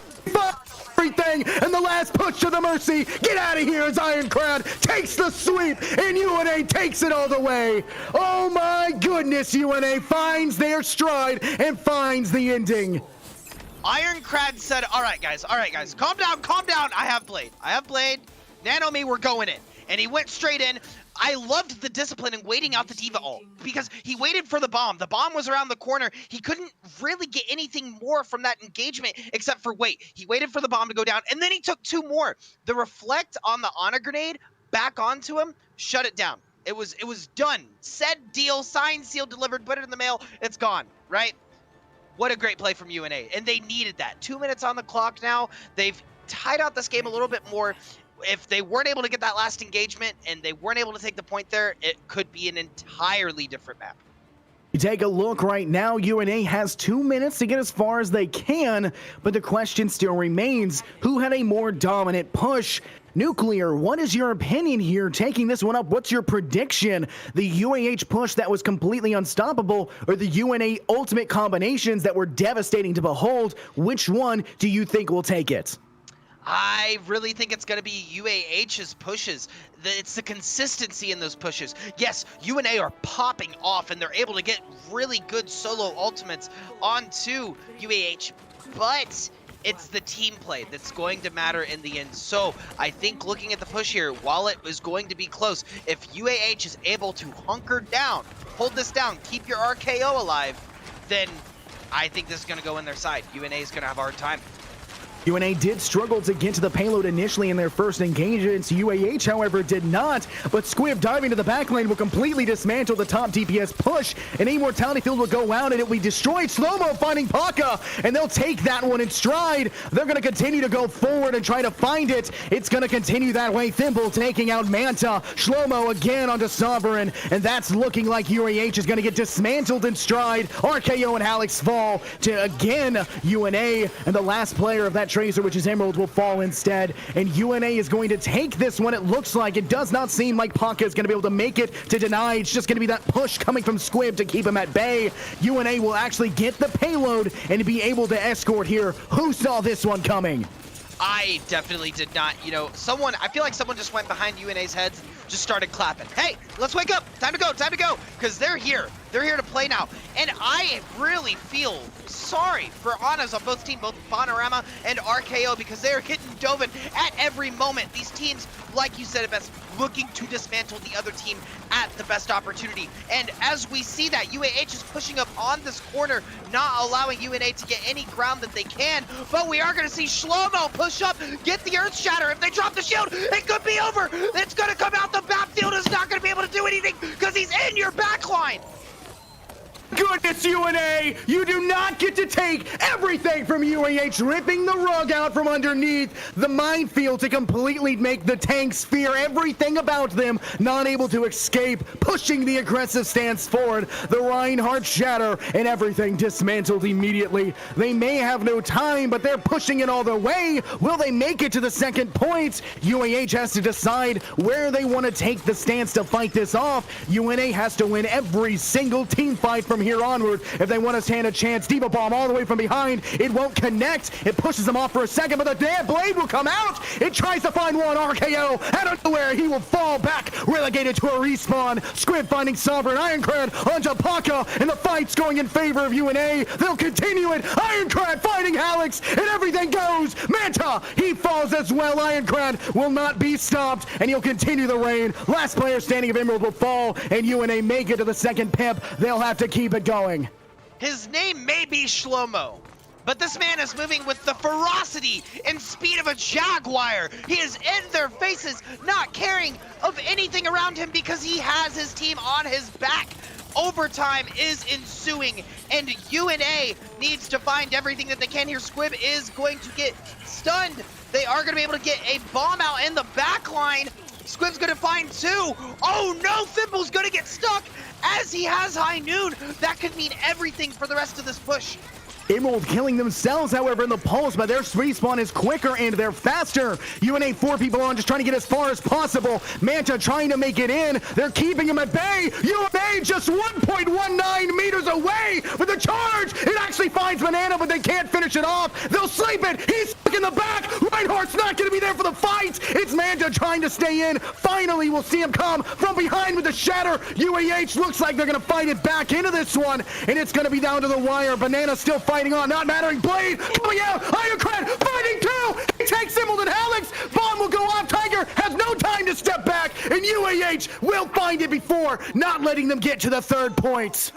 Speaker 4: everything, and the last push to the Mercy, get out of here as Ironcrad takes the sweep, and UNA takes it all the way. Oh my goodness, UNA finds their stride and finds the ending.
Speaker 5: Ironcrad said, all right guys, calm down, I have Blade, Nano me, we're going in. And he went straight in. I loved the discipline in waiting out the D.Va ult, because he waited for the bomb. The bomb was around the corner. He couldn't really get anything more from that engagement except for wait. He waited for the bomb to go down, and then he took 2 more. The reflect on the Ana grenade back onto him, shut it down. It was done. Said deal, signed, sealed, delivered, put it in the mail. It's gone, right? What a great play from UNA, and they needed that. 2 minutes on the clock now. They've tied out this game a little bit more. If they weren't able to get that last engagement and they weren't able to take the point there, it could be an entirely different map.
Speaker 4: You take a look right now, UNA has 2 minutes to get as far as they can, but the question still remains, who had a more dominant push? Nuclear, what is your opinion here? Taking this one up, what's your prediction? The UAH push that was completely unstoppable, or the UNA ultimate combinations that were devastating to behold? Which one do you think will take it?
Speaker 5: I really think it's going to be UAH's pushes. It's the consistency in those pushes. Yes, UNA are popping off, and they're able to get really good solo ultimates onto UAH, but it's the team play that's going to matter in the end. So I think looking at the push here, while it is going to be close, if UAH is able to hunker down, hold this down, keep your RKO alive, then I think this is going to go in their side. UNA is going to have a hard time.
Speaker 4: UNA did struggle to get to the payload initially in their first engagements. UAH, however, did not, but Squib diving to the backline will completely dismantle the top DPS push, and Immortality Field will go out, and it will be destroyed. Slow-mo finding Paka, and they'll take that one in stride. They're going to continue to go forward and try to find it. It's going to continue that way. Thimble taking out Manta. Shlomo again onto Sovereign, and that's looking like UAH is going to get dismantled in stride. RKO and Alex fall to, again, UNA, and the last player of that Tracer, which is Emerald, will fall instead, and UNA is going to take this one. It looks like, it does not seem like Paka is going to be able to make it to deny. It's just going to be that push coming from Squib to keep him at bay. UNA will actually get the payload and be able to escort here. Who saw this one coming?
Speaker 5: I definitely did not. You know, I feel like someone just went behind UNA's heads, just started clapping. Hey, let's wake up. Time to go, because they're here. They're here to play now. And I really feel sorry for Anas on both teams, both Panorama and RKO, because they're getting dove at every moment. These teams, like you said it best, looking to dismantle the other team at the best opportunity. And as we see that, UAH is pushing up on this corner, not allowing UNA to get any ground that they can. But we are going to see Shlomo push up, get the Earth Shatter. If they drop the shield, it could be over. It's going to come out. The backfield is not going to be able to do anything because he's in your backline.
Speaker 4: goodness, UNA! You do not get to take everything from UAH, ripping the rug out from underneath the minefield to completely make the tanks fear everything about them, not able to escape, pushing the aggressive stance forward. The Reinhardt shatter and everything dismantled immediately. They may have no time, but they're pushing it all the way. Will they make it to the second point? UAH has to decide where they want to take the stance to fight this off. UNA has to win every single team fight from here onward if they want to stand a chance. Diva bomb all the way from behind. It won't connect. It pushes them off for a second, but the damn blade will come out. It tries to find one. RKO out of nowhere. He will fall back, relegated to a respawn. Squib finding Sovereign. Ironclad onto Paka, and the fight's going in favor of UNA. They'll continue it. Ironclad fighting Alex, and everything goes. Manta, he falls as well. Ironclad will not be stopped, and he'll continue the reign. Last player standing of Emerald will fall, and UNA make it to the second pimp. They'll have to keep it going.
Speaker 5: His name may be Shlomo, but this man is moving with the ferocity and speed of a jaguar. He is in their faces, not caring of anything around him because he has his team on his back. Overtime is ensuing, and UNA needs to find everything that they can here. Squib is going to get stunned. They are going to be able to get a bomb out in the back line. Squib's going to find two. Oh no, Thimble's going to get stuck as he has High Noon. That could mean everything for the rest of this push.
Speaker 4: Emerald killing themselves, however, in the pulse, but their respawn is quicker and they're faster. UNA 4 people on, just trying to get as far as possible. Manta trying to make it in. They're keeping him at bay. UNA just 1.19 meters away with a charge. It actually finds Banana, but they can't finish it off. They'll sleep it. He's stuck in the back. Reinhardt's not going to be there for the fight. It's Manta trying to stay in. Finally, we'll see him come from behind with the shatter. UAH looks like they're going to fight it back into this one, and it's going to be down to the wire. Banana still fighting on, not mattering. Blade coming out. Ironclad fighting two. He takes Emerald and Alex. Bomb will go off. Tiger has no time to step back, and UAH will find it before not letting them get to the third point.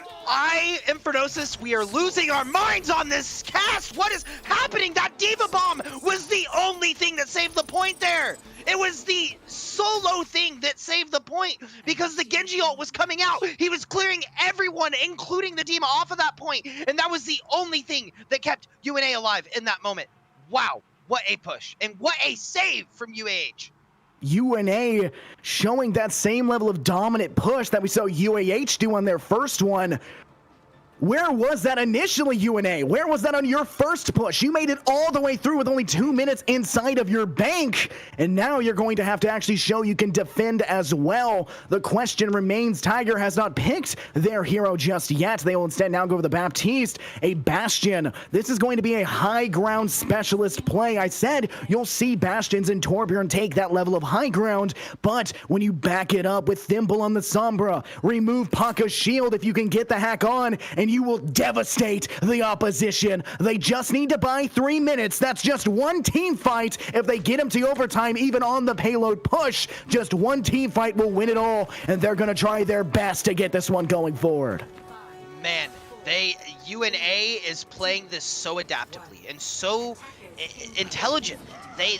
Speaker 5: Infernosis, we are losing our minds on this cast. What is happening? That Diva Bomb was the only thing that saved the point there. It was the solo thing that saved the point because the Genji ult was coming out. He was clearing everyone, including the Dima, off of that point, and that was the only thing that kept UNA alive in that moment. Wow, what a push, and what a save from UAH.
Speaker 4: UNA showing that same level of dominant push that we saw UAH do on their first one. Where was that initially, UNA? Where was that on your first push? You made it all the way through with only 2 minutes inside of your bank, and now you're going to have to actually show you can defend as well. The question remains, Tiger has not picked their hero just yet. They will instead now go with the Baptiste, a Bastion. This is going to be a high ground specialist play. I said you'll see Bastions and Torbjorn take that level of high ground, but when you back it up with Thimble on the Sombra, remove Paka's shield if you can get the hack on, and you will devastate the opposition. They just need to buy 3 minutes. That's just one team fight. If they get them to overtime, even on the payload push, just one team fight will win it all, and they're going to try their best to get this one going forward.
Speaker 5: Man, UNA is playing this so adaptively and so intelligently.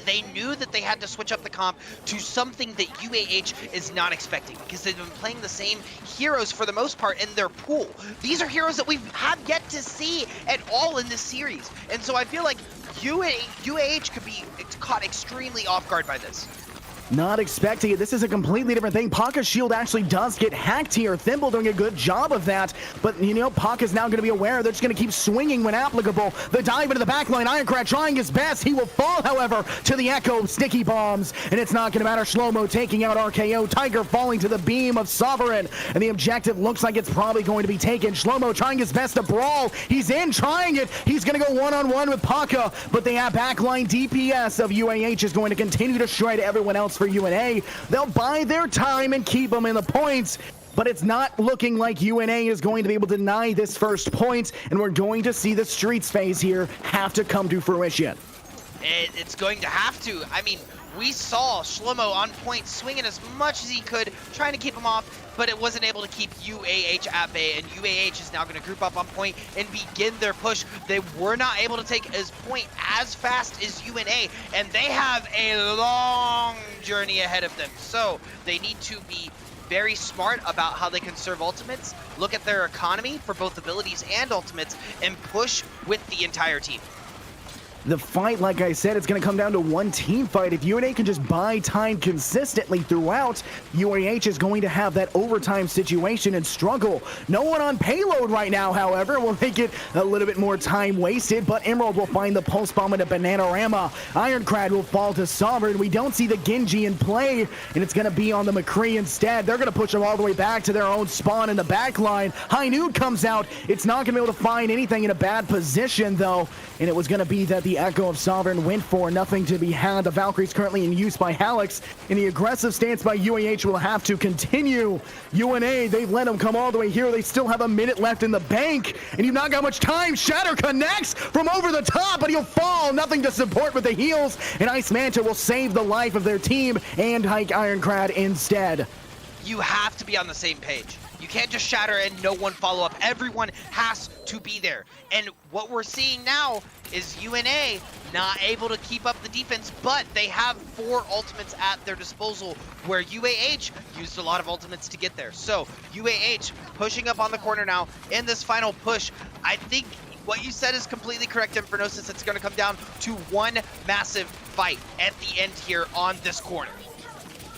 Speaker 5: They knew that they had to switch up the comp to something that UAH is not expecting because they've been playing the same heroes for the most part in their pool. These are heroes that we have yet to see at all in this series. And so I feel like UAH could be caught extremely off guard by this.
Speaker 4: Not expecting it. This is a completely different thing. Paka's shield actually does get hacked here. Thimble doing a good job of that. But, you know, Paka's now going to be aware. They're just going to keep swinging when applicable. The dive into the backline. Ironclad trying his best. He will fall, however, to the Echo. Sticky bombs. And it's not going to matter. Shlomo taking out RKO. Tiger falling to the beam of Sovereign. And the objective looks like it's probably going to be taken. Shlomo trying his best to brawl. He's in, trying it. He's going to go one-on-one with Paka. But the backline DPS of UAH is going to continue to shred everyone else for UNA. They'll buy their time and keep them in the points, but it's not looking like UNA is going to be able to deny this first point, and we're going to see the streets phase here have to come to fruition.
Speaker 5: It's going to have to. I mean, we saw Shlomo on point swinging as much as he could, trying to keep him off, but it wasn't able to keep UAH at bay, and UAH is now going to group up on point and begin their push. They were not able to take his point as fast as UNA, and they have a long journey ahead of them, so they need to be very smart about how they conserve ultimates, look at their economy for both abilities and ultimates, and push with the entire team.
Speaker 4: The fight, like I said, it's going to come down to one team fight. If UNA can just buy time consistently throughout, UAH is going to have that overtime situation and struggle. No one on payload right now, however, will make it a little bit more time wasted, but Emerald will find the pulse bomb into Bananarama. Ironclad will fall to Sovereign. We don't see the Genji in play, and it's going to be on the McCree instead. They're going to push them all the way back to their own spawn in the back line. High Noon comes out. It's not going to be able to find anything in a bad position, though, and it was going to be that the Echo of Sovereign went for nothing to be had. The Valkyrie's currently in use by Halix, and the aggressive stance by UAH will have to continue. UNA, they've let them come all the way here. They still have a minute left in the bank, and you've not got much time. Shatter connects from over the top, but he'll fall. Nothing to support with the heals, and Ice Manta will save the life of their team and hike Ironclad instead.
Speaker 5: You have to be on the same page. You can't just shatter and no one follow up. Everyone has to be there. And what we're seeing now is UNA not able to keep up the defense, but they have 4 ultimates at their disposal, where UAH used a lot of ultimates to get there. So UAH pushing up on the corner now in this final push. I think what you said is completely correct, Infernosis. It's going to come down to one massive fight at the end here on this corner.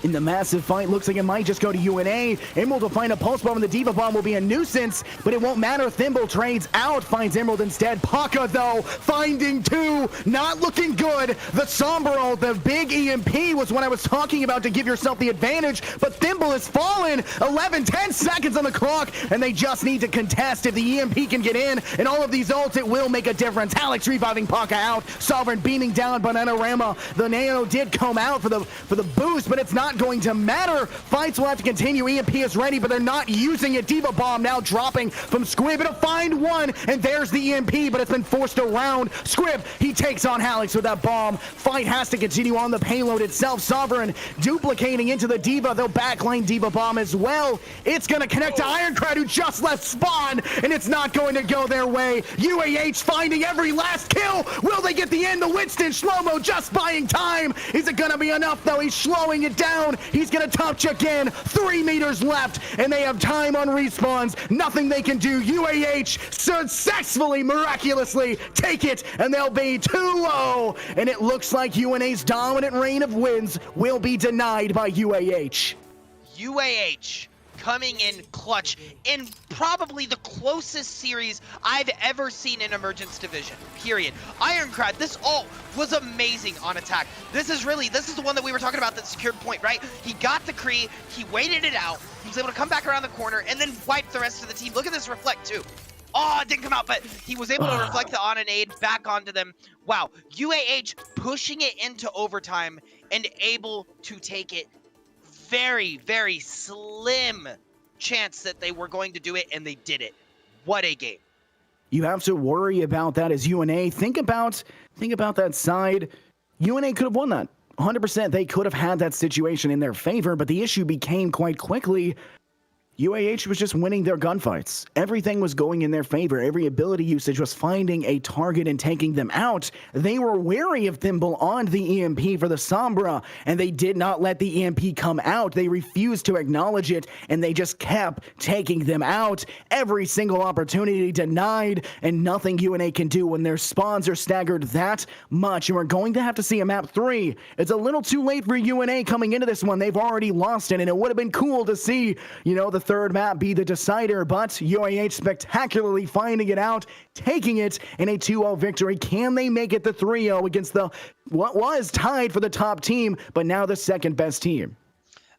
Speaker 4: In the massive fight, looks like it might just go to UNA. Emerald will find a pulse bomb, and the Diva Bomb will be a nuisance, but it won't matter. Thimble trades out, finds Emerald instead. Paka, though, finding 2, not looking good. The Sombro, the big EMP was what I was talking about to give yourself the advantage, but Thimble has fallen. 10 seconds on the clock, and they just need to contest. If the EMP can get in, and all of these ults, it will make a difference. Alex reviving Paka out. Sovereign beaming down Bananarama. The Nano did come out for the boost, but it's not going to matter. Fights will have to continue. EMP is ready, but they're not using it. Diva Bomb now dropping from Squib. It'll find one, and there's the EMP, but it's been forced around. Squib, he takes on Halix with that bomb. Fight has to continue on the payload itself. Sovereign duplicating into the Diva. They'll backline Diva Bomb as well. It's going to connect to Ironclad, who just left spawn, and it's not going to go their way. UAH finding every last kill. Will they get the end? The Winston slow-mo just buying time. Is it going to be enough, though? He's slowing it down. He's going to touch again. 3 meters left, and they have time on respawns. Nothing they can do. UAH successfully, miraculously take it, and they'll be 2-0. And it looks like UNA's dominant reign of wins will be denied by UAH.
Speaker 5: UAH coming in clutch in probably the closest series I've ever seen in Emergence Division, period. Ironclad, this ult was amazing on attack. This is the one that we were talking about that secured point, right? He got the Kree, he waited it out, he was able to come back around the corner and then wipe the rest of the team. Look at this reflect too. Oh, it didn't come out, but he was able to reflect the on and aid back onto them. Wow, UAH pushing it into overtime and able to take it. Very, very slim chance that they were going to do it, and they did it. What a game.
Speaker 4: You have to worry about that as UNA. Think about that side. UNA could have won that. 100%. They could have had that situation in their favor, but the issue became quite quickly UAH was just winning their gunfights. Everything was going in their favor. Every ability usage was finding a target and taking them out. They were wary of Thimble on the EMP for the Sombra, and they did not let the EMP come out. They refused to acknowledge it, and they just kept taking them out. Every single opportunity denied, and nothing UNA can do when their spawns are staggered that much. And we're going to have to see a map 3. It's a little too late for UNA coming into this one. They've already lost it, and it would have been cool to see, the third map be the decider, but UAH spectacularly finding it out, taking it in a 2-0 victory. Can they make it the 3-0 against what was tied for the top team, but now the second best team?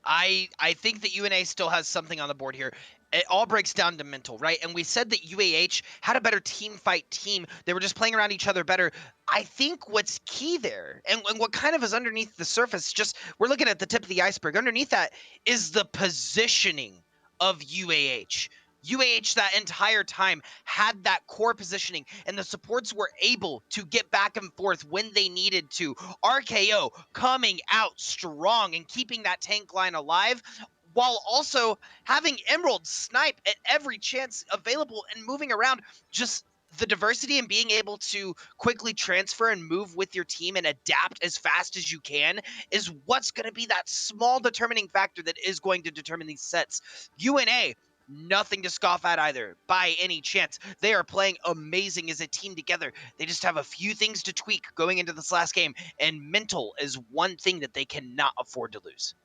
Speaker 5: I think that UNA still has something on the board here. It all breaks down to mental, right? And we said that UAH had a better team fight team. They were just playing around each other better. I think what's key there, and what kind of is underneath the surface, just we're looking at the tip of the iceberg. Underneath that is the positioning of UAH. UAH that entire time had that core positioning, and the supports were able to get back and forth when they needed to. RKO coming out strong and keeping that tank line alive, while also having Emerald snipe at every chance available and moving around. Just the diversity and being able to quickly transfer and move with your team and adapt as fast as you can is what's going to be that small determining factor that is going to determine these sets. UNA, nothing to scoff at either by any chance. They are playing amazing as a team together. They just have a few things to tweak going into this last game, and mental is one thing that they cannot afford to lose.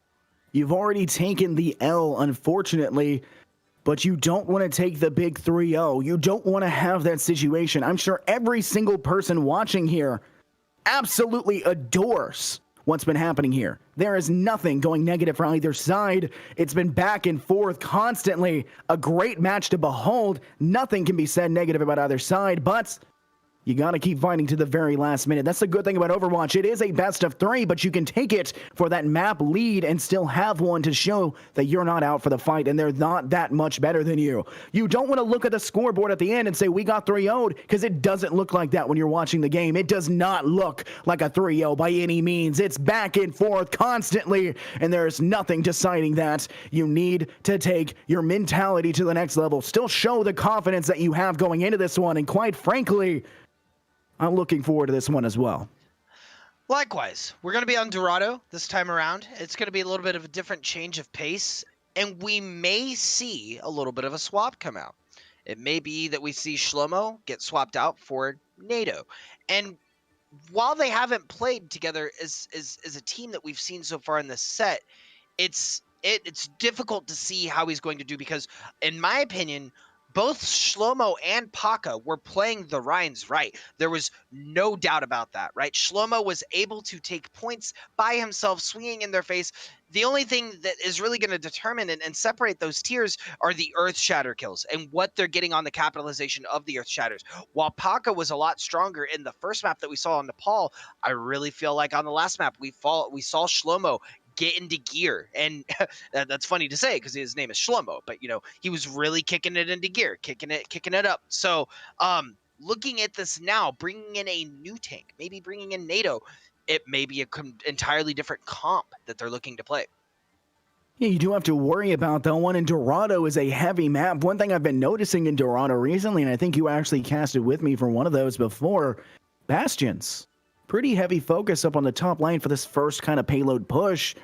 Speaker 4: You've already taken the L, unfortunately, but you don't want to take the big 3-0. You don't want to have that situation. I'm sure every single person watching here absolutely adores what's been happening here. There is nothing going negative for either side. It's been back and forth constantly. A great match to behold. Nothing can be said negative about either side, but you got to keep fighting to the very last minute. That's the good thing about Overwatch. It is a best of 3, but you can take it for that map lead and still have one to show that you're not out for the fight and they're not that much better than you. You don't want to look at the scoreboard at the end and say, we got 3-0'd, because it doesn't look like that when you're watching the game. It does not look like a 3-0 by any means. It's back and forth constantly, and there's nothing deciding that. You need to take your mentality to the next level. Still show the confidence that you have going into this one, and quite frankly, I'm looking forward to this one as well.
Speaker 5: Likewise, we're going to be on Dorado this time around. It's going to be a little bit of a different change of pace, and we may see a little bit of a swap come out. It may be that we see Shlomo get swapped out for NATO. And while they haven't played together as a team that we've seen so far in this set, it's difficult to see how he's going to do, because, in my opinion, both Shlomo and Paka were playing the Rhines right. There was no doubt about that, right? Shlomo was able to take points by himself, swinging in their face. The only thing that is really going to determine and separate those tiers are the Earth Shatter kills and what they're getting on the capitalization of the Earth Shatters. While Paka was a lot stronger in the first map that we saw on Nepal, I really feel like on the last map we saw Shlomo get into gear, and that's funny to say because his name is Shlomo, but he was really kicking it into gear, kicking it up. So looking at this now, bringing in a new tank, maybe bringing in NATO, it may be a entirely different comp that they're looking to play.
Speaker 4: Yeah, you do have to worry about that one, and Dorado is a heavy map. One thing I've been noticing in Dorado recently, and I think you actually casted with me for one of those before, Bastions. Pretty heavy focus up on the top lane for this first kind of payload push.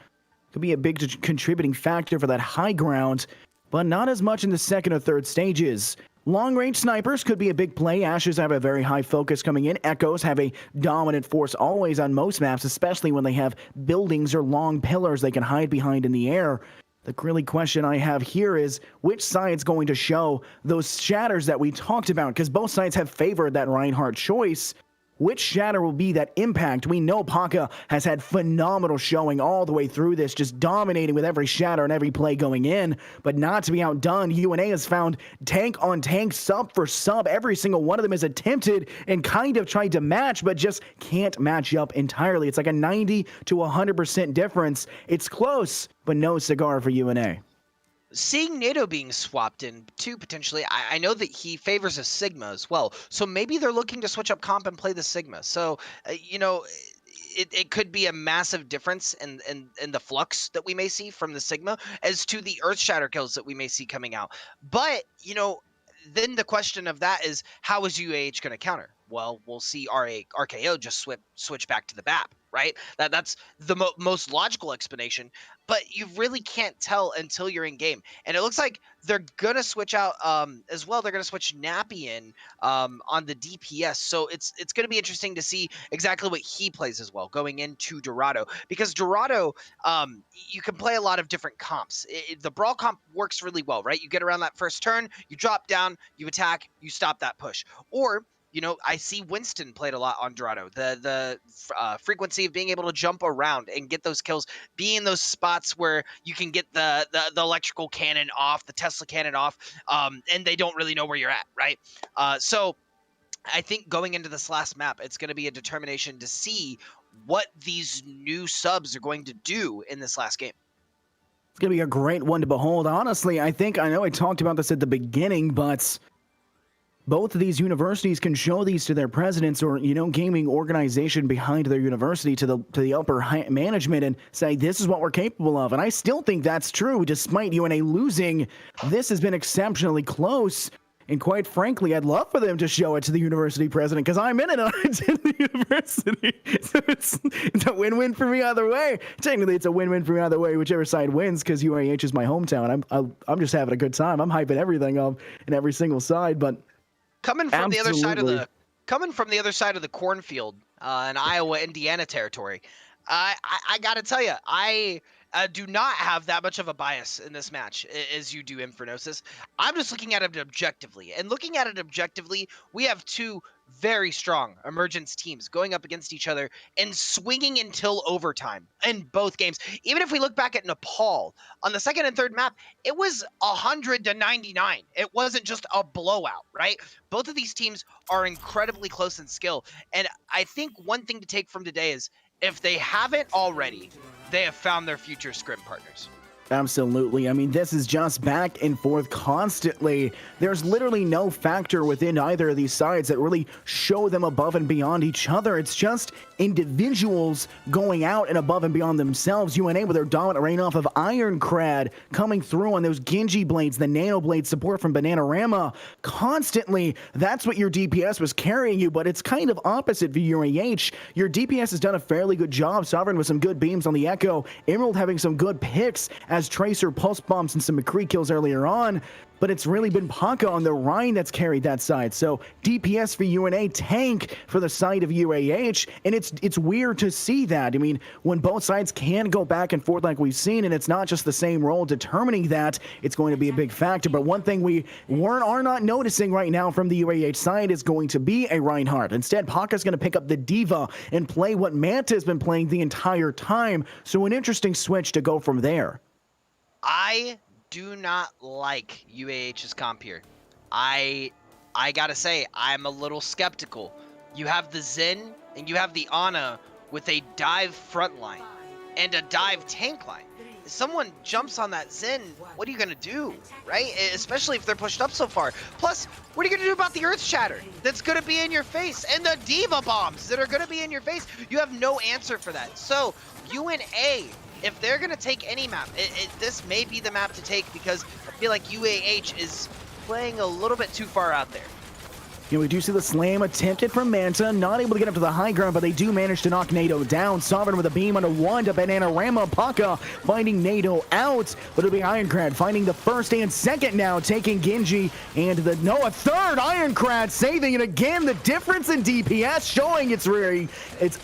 Speaker 4: Could be a big contributing factor for that high ground, but not as much in the second or third stages. Long-range snipers could be a big play. Ashes have a very high focus coming in. Echoes have a dominant force always on most maps, especially when they have buildings or long pillars they can hide behind in the air. The really question I have here is which side's going to show those shatters that we talked about, because both sides have favored that Reinhardt choice. Which shatter will be that impact? We know Paka has had phenomenal showing all the way through this, just dominating with every shatter and every play going in, but not to be outdone. UNA has found tank on tank, sub for sub. Every single one of them is attempted and kind of tried to match, but just can't match up entirely. It's like a 90 to 100% difference. It's close, but no cigar for UNA.
Speaker 5: Seeing NATO being swapped in too, potentially, I know that he favors a Sigma as well. So maybe they're looking to switch up comp and play the Sigma. So, it could be a massive difference in the flux that we may see from the Sigma as to the Earth Shatter kills that we may see coming out. But, then the question of that is, how is UAH going to counter? Well, we'll see RKO just switch back to the BAP, right? That's the most logical explanation, but you really can't tell until you're in game. And it looks like they're going to switch out as well. They're going to switch Nappy in on the DPS. So it's going to be interesting to see exactly what he plays as well going into Dorado, because Dorado, you can play a lot of different comps. The Brawl comp works really well, right? You get around that first turn, you drop down, you attack, you stop that push. Or I see Winston played a lot on Dorado. The frequency of being able to jump around and get those kills, be in those spots where you can get the electrical cannon off, the Tesla cannon off, and they don't really know where you're at, right? So I think going into this last map, it's going to be a determination to see what these new subs are going to do in this last game.
Speaker 4: It's going to be a great one to behold. Honestly, I know I talked about this at the beginning, but both of these universities can show these to their presidents or, gaming organization behind their university to the upper management and say, this is what we're capable of. And I still think that's true. Despite UNA losing, this has been exceptionally close. And quite frankly, I'd love for them to show it to the university president because I'm in it on the university. So it's a win-win for me either way. Technically, it's a win-win for me either way, whichever side wins, because UAH is my hometown. I'm just having a good time. I'm hyping everything up in every single side. But
Speaker 5: coming from the other side of
Speaker 4: absolutely.
Speaker 5: the cornfield in Iowa, Indiana territory, I gotta tell you, I do not have that much of a bias in this match as you do, Infernosis. I'm just looking at it objectively. And looking at it objectively, we have two very strong Emergence teams going up against each other and swinging until overtime in both games. Even if we look back at Nepal, on the second and third map, it was 100-99. It wasn't just a blowout, right? Both of these teams are incredibly close in skill. And I think one thing to take from today is, if they haven't already, they have found their future scrim partners.
Speaker 4: Absolutely. I mean, this is just back and forth constantly. There's literally no factor within either of these sides that really show them above and beyond each other. It's just individuals going out and above and beyond themselves. UNA with their dominant rain off of Ironcrad coming through on those Genji blades, the Nano blade support from Bananarama constantly. That's what your DPS was carrying you, but it's kind of opposite for UAH. Your DPS has done a fairly good job. Sovereign with some good beams on the Echo. Emerald having some good picks as Tracer pulse bombs and some McCree kills earlier on, but it's really been Paka on the Rhine that's carried that side. So DPS for UNA, tank for the side of UAH, and it's weird to see that. I mean, when both sides can go back and forth like we've seen, and it's not just the same role determining that, it's going to be a big factor. But one thing we are not noticing right now from the UAH side is going to be a Reinhardt. Instead, Paka's going to pick up the Diva and play what Manta has been playing the entire time. So an interesting switch to go from there.
Speaker 5: I do not like UAH's comp here. I gotta say, I'm a little skeptical. You have the Zen and you have the Ana with a dive front line and a dive tank line. If someone jumps on that Zen, what are you gonna do, right? Especially if they're pushed up so far. Plus, what are you gonna do about the Earth Shatter that's gonna be in your face and the Diva bombs that are gonna be in your face? You have no answer for that. So UNA, if they're going to take any map, this may be the map to take, because I feel like UAH is playing a little bit too far out there.
Speaker 4: You know, we do see the slam attempted from Manta, not able to get up to the high ground, but they do manage to knock NATO down. Sovereign with a beam on a 1 to Bananarama. Paka finding NATO out, but it'll be Ironcrad finding the first and second now, taking Genji, and a third Ironcrad saving it again. The difference in DPS showing its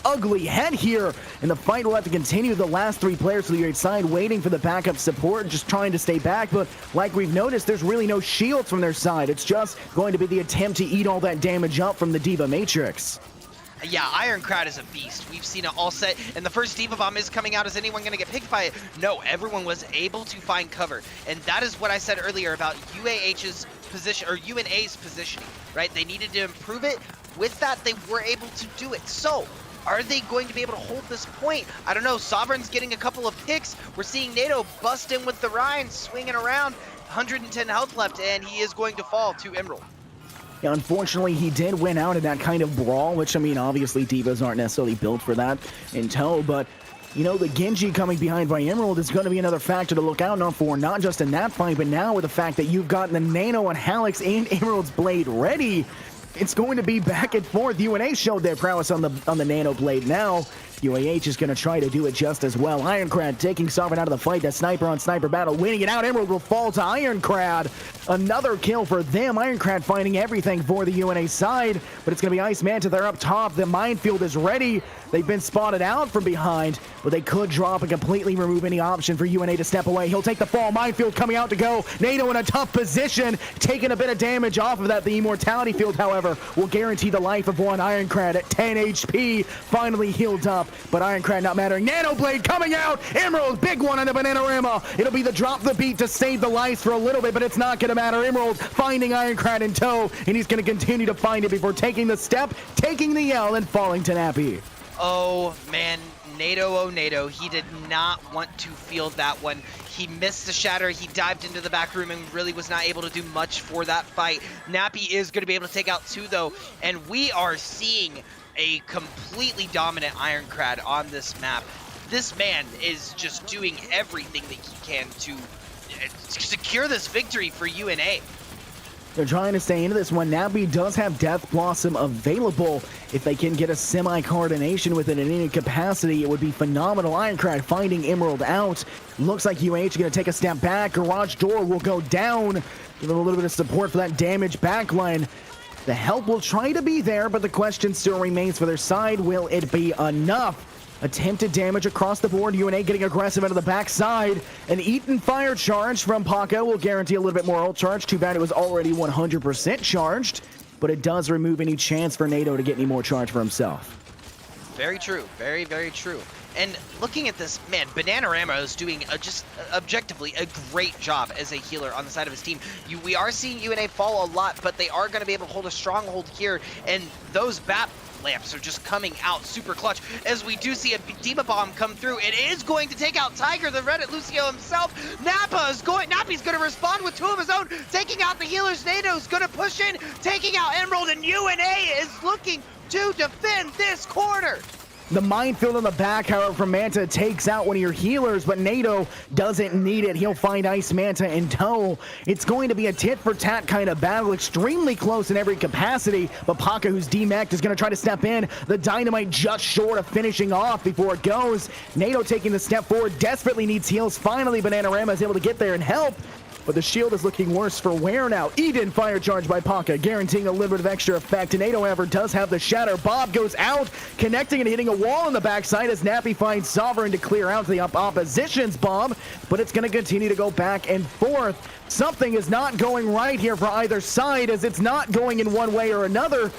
Speaker 4: ugly head here, and the fight will have to continue. The last three players to the right side waiting for the backup support, just trying to stay back, but like we've noticed, there's really no shields from their side. It's just going to be the attempt to eat all that damage up from the Diva Matrix.
Speaker 5: Yeah, Ironcrad is a beast. We've seen it all set, and the first Diva Bomb is coming out. Is anyone going to get picked by it? No, everyone was able to find cover, and that is what I said earlier about UAH's position, or UNA's positioning, right? They needed to improve it. With that, they were able to do it. So, are they going to be able to hold this point? I don't know. Sovereign's getting a couple of picks. We're seeing NATO bust in with the Rhine, swinging around. 110 health left, and he is going to fall to Emerald.
Speaker 4: Yeah, unfortunately, he did win out in that kind of brawl, which, I mean, obviously Divas aren't necessarily built for that in tow, but, you know, the Genji coming behind by Emerald is going to be another factor to look out for, not just in that fight, but now with the fact that you've gotten the Nano and Halix and Emerald's Blade ready. It's going to be back and forth. UNA showed their prowess on the Nano Blade now. UAH is going to try to do it just as well. Ironcrad taking Sovereign out of the fight. That sniper on sniper battle, winning it out. Emerald will fall to Ironcrad. Another kill for them. Ironcrad finding everything for the UNA side, but it's going to be Ice Manta. They're up top. The minefield is ready. They've been spotted out from behind, but they could drop and completely remove any option for UNA to step away. He'll take the fall. Minefield coming out to go. NATO in a tough position, taking a bit of damage off of that. The Immortality Field, however, will guarantee the life of one. Ironcrad at 10 HP, finally healed up, but Ironcrad not mattering. Nano Blade coming out. Emerald, big one on the Bananarama. It'll be the drop the beat to save the lives for a little bit, but it's not going to matter. Emerald finding Ironcrad in tow, and he's going to continue to find it before taking the step, taking the L, and falling to Nappy.
Speaker 5: Oh, man. NATO, oh, NATO. He did not want to field that one. He missed the shatter. He dived into the back room and really was not able to do much for that fight. Nappy is going to be able to take out two, though, and we are seeing a completely dominant Ironcrad on this map. This man is just doing everything that he can to secure this victory for UNA.
Speaker 4: They're trying to stay into this one. Nappy does have Death Blossom available. If they can get a semi-coordination with it in any capacity, it would be phenomenal. Ironcrad finding Emerald out. Looks like UAH is going to take a step back. Garage Door will go down. Give them a little bit of support for that damaged backline. The help will try to be there, but the question still remains for their side. Will it be enough? Attempted damage across the board. UNA getting aggressive out of the backside. An Eaton fire charge from Paco will guarantee a little bit more ult charge. Too bad it was already 100% charged, but it does remove any chance for NATO to get any more charge for himself.
Speaker 5: Very true. Very, very true. And looking at this, man, Bananarama is doing just objectively a great job as a healer on the side of his team. We are seeing UNA fall a lot, but they are going to be able to hold a stronghold here, and those BAP lamps are just coming out super clutch as we do see a Diva Bomb come through. It is going to take out Tiger, the Reddit Lucio himself. Nappy's going to respond with two of his own, taking out the healers. NATO's going to push in, taking out Emerald, and UNA is looking to defend this corner.
Speaker 4: The minefield in the back, however, from Manta takes out one of your healers, but NATO doesn't need it. He'll find Ice Manta in tow. It's going to be a tit-for-tat kind of battle, extremely close in every capacity, but Paca, who's DMAC'd, is going to try to step in. The Dynamite just short of finishing off before it goes. NATO taking the step forward, desperately needs heals. Finally, Bananarama is able to get there and help. But the shield is looking worse for wear now. Eden fire charge by Paca, guaranteeing a little bit of extra effect. NATO, however, does have the shatter. Bob goes out, connecting and hitting a wall on the backside as Nappy finds Sovereign to clear out the opposition's bomb. But it's going to continue to go back and forth. Something is not going right here for either side, as it's not going in one way or another.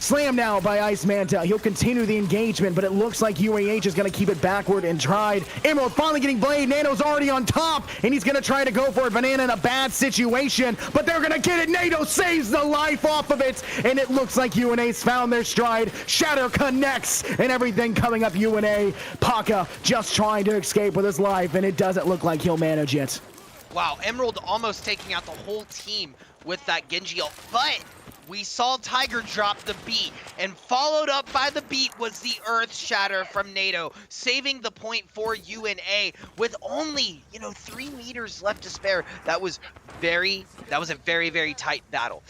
Speaker 4: Slam now by Ice Manta. He'll continue the engagement, but it looks like UAH is going to keep it backward and tried. Emerald finally getting Blade. Nano's already on top, and he's going to try to go for it. Banana in a bad situation, but they're going to get it. NATO saves the life off of it, and it looks like UNA's found their stride. Shatter connects, and everything coming up UNA. Paca just trying to escape with his life, and it doesn't look like he'll manage it.
Speaker 5: Wow, Emerald almost taking out the whole team with that Genji ult, but we saw Tiger drop the beat, and followed up by the beat was the Earth Shatter from NATO, saving the point for UNA with only, 3 meters left to spare. That was a very, very tight battle.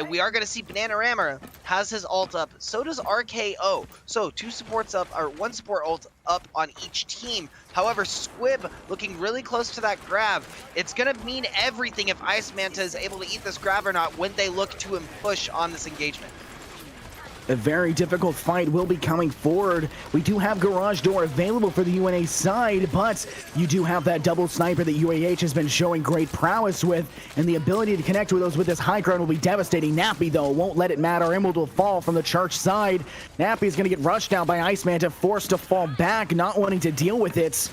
Speaker 5: We are going to see Bananarama has his ult up. So does RKO. So 2 supports up, or 1 support ult up on each team. However, Squib looking really close to that grab. It's going to mean everything if Ice Manta is able to eat this grab or not when they look to him push on this engagement.
Speaker 4: A very difficult fight will be coming forward. We do have Garage Door available for the UNA side, but you do have that double sniper that UAH has been showing great prowess with, and the ability to connect with those with this high ground will be devastating. Nappy, though, won't let it matter. Emerald will fall from the church side. Nappy is going to get rushed down by Ice Manta, forced to fall back, not wanting to deal with it.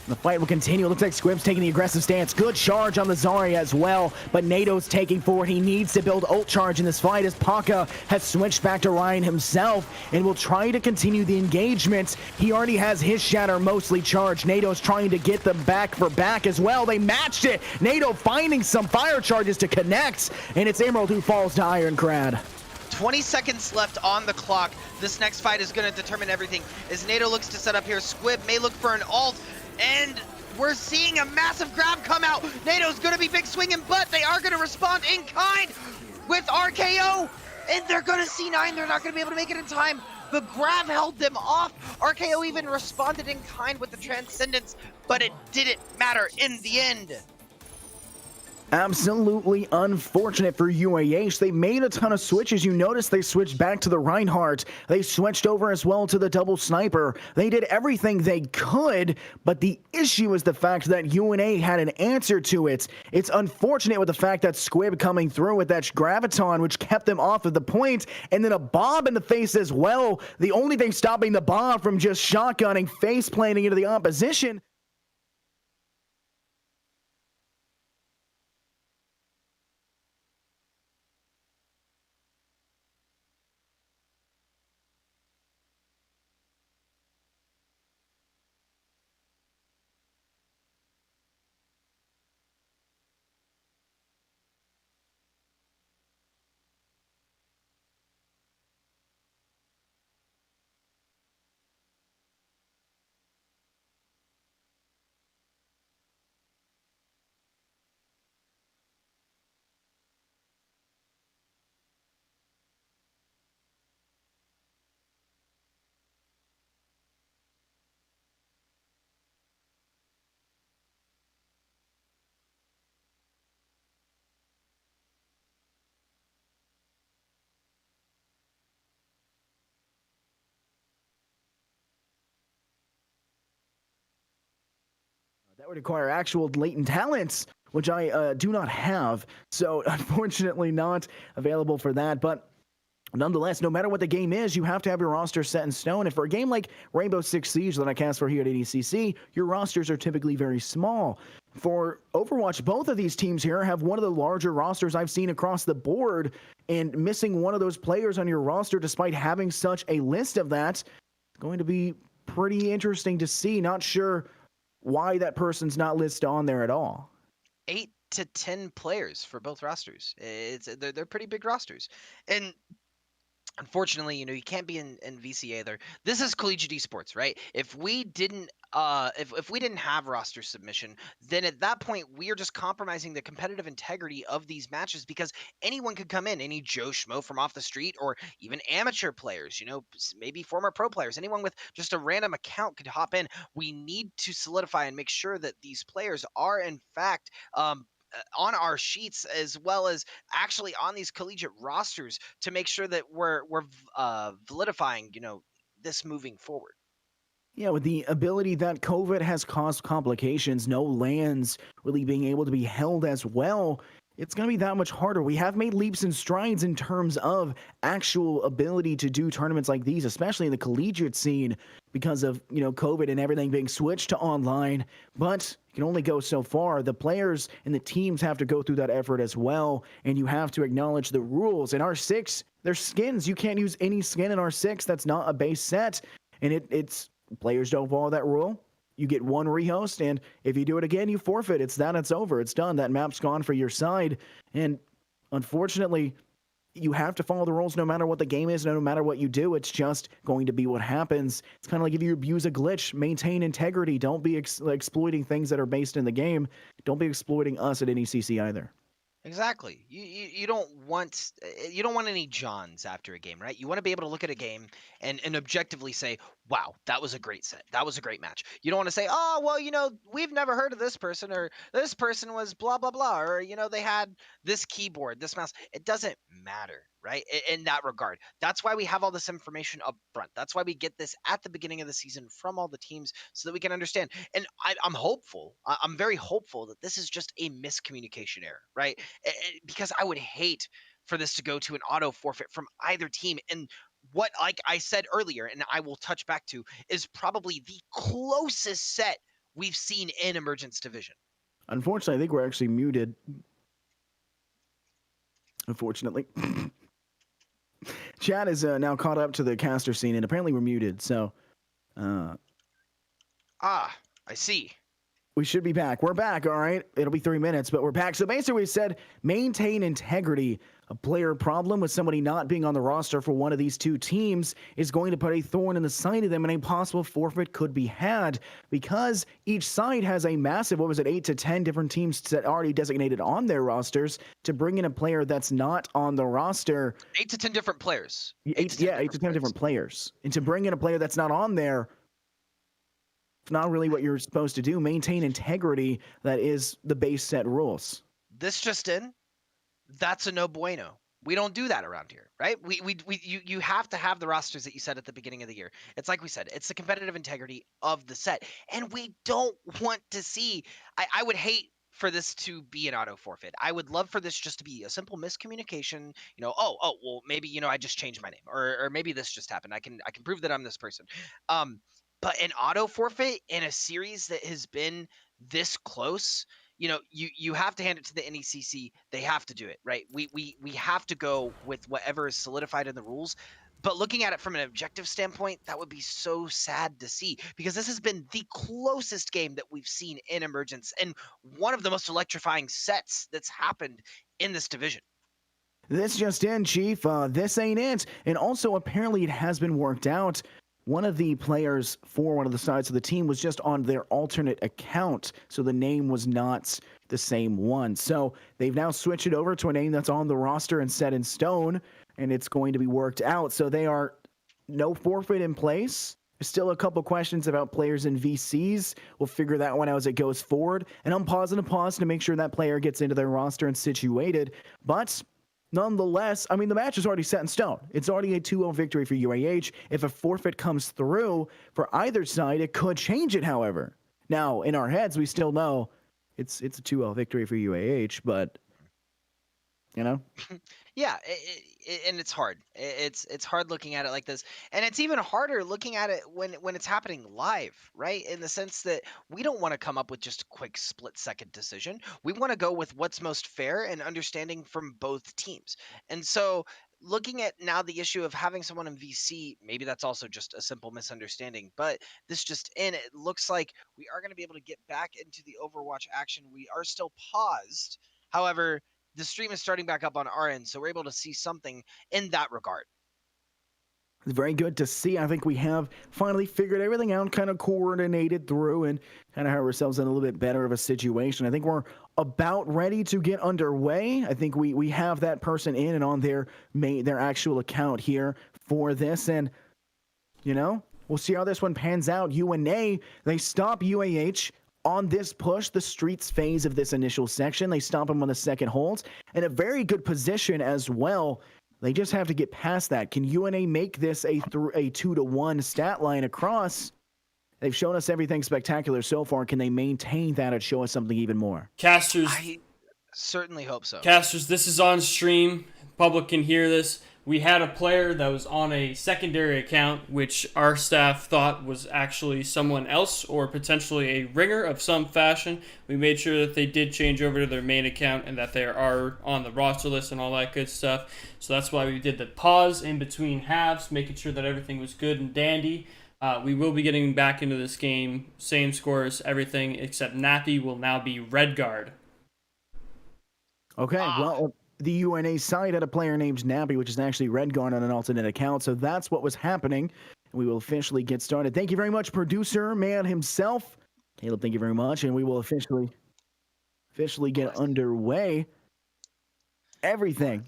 Speaker 4: The fight will continue. It looks like Squib's taking the aggressive stance. Good charge on the Zarya as well, but NATO's taking forward. He needs to build ult charge in this fight as Paca has switched back to Ryan himself and will try to continue the engagement. He already has his shatter mostly charged. NATO's trying to get them back for back as well. They matched it. NATO finding some fire charges to connect, and it's Emerald who falls to Ironcrad.
Speaker 5: 20 seconds left on the clock. This next fight is going to determine everything. As NATO looks to set up here, Squib may look for an ult, and we're seeing a massive grab come out. NATO's going to be big swinging, but they are going to respond in kind with RKO, and they're going to C9. They're not going to be able to make it in time. The grab held them off. RKO even responded in kind with the Transcendence, but it didn't matter in the end.
Speaker 4: Absolutely unfortunate for UAH. They made a ton of switches. You notice they switched back to the Reinhardt. They switched over as well to the double sniper. They did everything they could, but the issue is the fact that UNA had an answer to it. It's unfortunate with the fact that Squib coming through with that Graviton, which kept them off of the point, and then a bomb in the face as well. The only thing stopping the bomb from just shotgunning, face planting into the opposition. That would require actual latent talents, which I do not have. So unfortunately not available for that. But nonetheless, no matter what the game is, you have to have your roster set in stone. And for a game like Rainbow Six Siege that I cast for here at NECC, your rosters are typically very small. For Overwatch, both of these teams here have one of the larger rosters I've seen across the board, and missing one of those players on your roster despite having such a list of that is going to be pretty interesting to see. Not sure why that person's not listed on there at all.
Speaker 5: 8 to 10 players for both rosters. They're pretty big rosters. And unfortunately, you can't be in VC either. This is collegiate esports, right? If we didn't if we didn't have roster submission, then at that point we are just compromising the competitive integrity of these matches, because anyone could come in, any Joe Schmo from off the street, or even amateur players, maybe former pro players, anyone with just a random account could hop in. We need to solidify and make sure that these players are in fact on our sheets, as well as actually on these collegiate rosters, to make sure that we're validifying, this moving forward.
Speaker 4: Yeah, with the ability that COVID has caused complications, no lands really being able to be held as well, it's going to be that much harder. We have made leaps and strides in terms of actual ability to do tournaments like these, especially in the collegiate scene, because of, COVID and everything being switched to online. But you can only go so far. The players and the teams have to go through that effort as well, and you have to acknowledge the rules. In R6, there's skins. You can't use any skin in R6 that's not a base set, and it's players don't follow that rule. You get one rehost, and if you do it again, you forfeit. It's over. It's done. That map's gone for your side. And unfortunately, you have to follow the rules no matter what the game is, no matter what you do. It's just going to be what happens. It's kind of like if you abuse a glitch, maintain integrity. Don't be exploiting things that are based in the game. Don't be exploiting us at NECC either.
Speaker 5: Exactly. You don't want any Johns after a game, right? You want to be able to look at a game and objectively say, wow, that was a great set. That was a great match. You don't want to say, oh, well, we've never heard of this person, or this person was blah, blah, blah, or, they had this keyboard, this mouse. It doesn't matter, right? In that regard. That's why we have all this information up front. That's why we get this at the beginning of the season from all the teams, so that we can understand. And I'm hopeful. I'm very hopeful that this is just a miscommunication error, right? Because I would hate for this to go to an auto forfeit from either team. And what, like I said earlier, and I will touch back to, is probably the closest set we've seen in Emergence Division.
Speaker 4: Unfortunately, I think we're actually muted. Unfortunately. Chat is now caught up to the caster scene, and apparently we're muted, so...
Speaker 5: I see.
Speaker 4: We should be back. We're back, all right? It'll be 3 minutes, but we're back. So basically we said maintain integrity. A player problem with somebody not being on the roster for one of these two teams is going to put a thorn in the side of them, and a possible forfeit could be had, because each side has a massive, 8 to 10 different teams that already designated on their rosters. To bring in a player that's not on the roster...
Speaker 5: 8 to 10 different players.
Speaker 4: 8 to 10 different players. And to bring in a player that's not on there... It's not really what you're supposed to do. Maintain integrity. That is the base set rules.
Speaker 5: This just in, that's a no bueno. We don't do that around here, right? You have to have the rosters that you said at the beginning of the year. It's like we said, it's the competitive integrity of the set. And we don't want to see, I would hate for this to be an auto forfeit. I would love for this just to be a simple miscommunication. Well, maybe, I just changed my name, or maybe this just happened. I can prove that I'm this person. But an auto forfeit in a series that has been this close, you have to hand it to the NECC. They have to do it, right? We have to go with whatever is solidified in the rules. But looking at it from an objective standpoint, that would be so sad to see, because this has been the closest game that we've seen in Emergence, and one of the most electrifying sets that's happened in this division.
Speaker 4: This just in, Chief. This ain't it. And also, apparently, it has been worked out. One of the players for one of the sides of the team was just on their alternate account, so the name was not the same one. So they've now switched it over to a name that's on the roster and set in stone, and it's going to be worked out. So they are no forfeit in place. There's still a couple questions about players in VCs. We'll figure that one out as it goes forward. And I'm pausing a pause to make sure that player gets into their roster and situated. But... nonetheless, the match is already set in stone. It's already a 2-0 victory for UAH. If a forfeit comes through for either side, it could change it, however. Now, in our heads, we still know it's a 2-0 victory for UAH, but you know,
Speaker 5: Yeah, and it's hard. It's hard looking at it like this, and it's even harder looking at it when it's happening live, right? In the sense that we don't want to come up with just a quick split-second decision. We want to go with what's most fair and understanding from both teams. And so, looking at now the issue of having someone in VC, maybe that's also just a simple misunderstanding. But this just in, it looks like we are going to be able to get back into the Overwatch action. We are still paused. However, the stream is starting back up on our end, so we're able to see something in that regard.
Speaker 4: it's very good to see. I think we have finally figured everything out, kind of coordinated through, and kind of have ourselves in a little bit better of a situation. I think we're about ready to get underway. I think we have that person in and on their actual account here for this, and you know, we'll see how this one pans out. UNA, they stop UAH on this push, the streets phase of this initial section. They stop them on the second holds, and a very good position as well. They just have to get past that. Can UNA make this a 2-1 stat line across? They've shown us everything spectacular so far. Can they maintain that and show us something even more?
Speaker 6: Casters,
Speaker 5: I certainly hope so.
Speaker 6: Casters, this is on stream. Public can hear this. We had a player that was on a secondary account, which our staff thought was actually someone else or potentially a ringer of some fashion. We made sure that they did change over to their main account and that they are on the roster list and all that good stuff. So that's why we did the pause in between halves, making sure that everything was good and dandy. We will be getting back into this game. Same scores, everything, except Nappy will now be red guard.
Speaker 4: Okay, well, the UNA side had a player named Nappy, which is actually red guard on an alternate account. So that's what was happening. We will officially get started. Thank you very much, producer man himself. Caleb, thank you very much. And we will officially get underway. Everything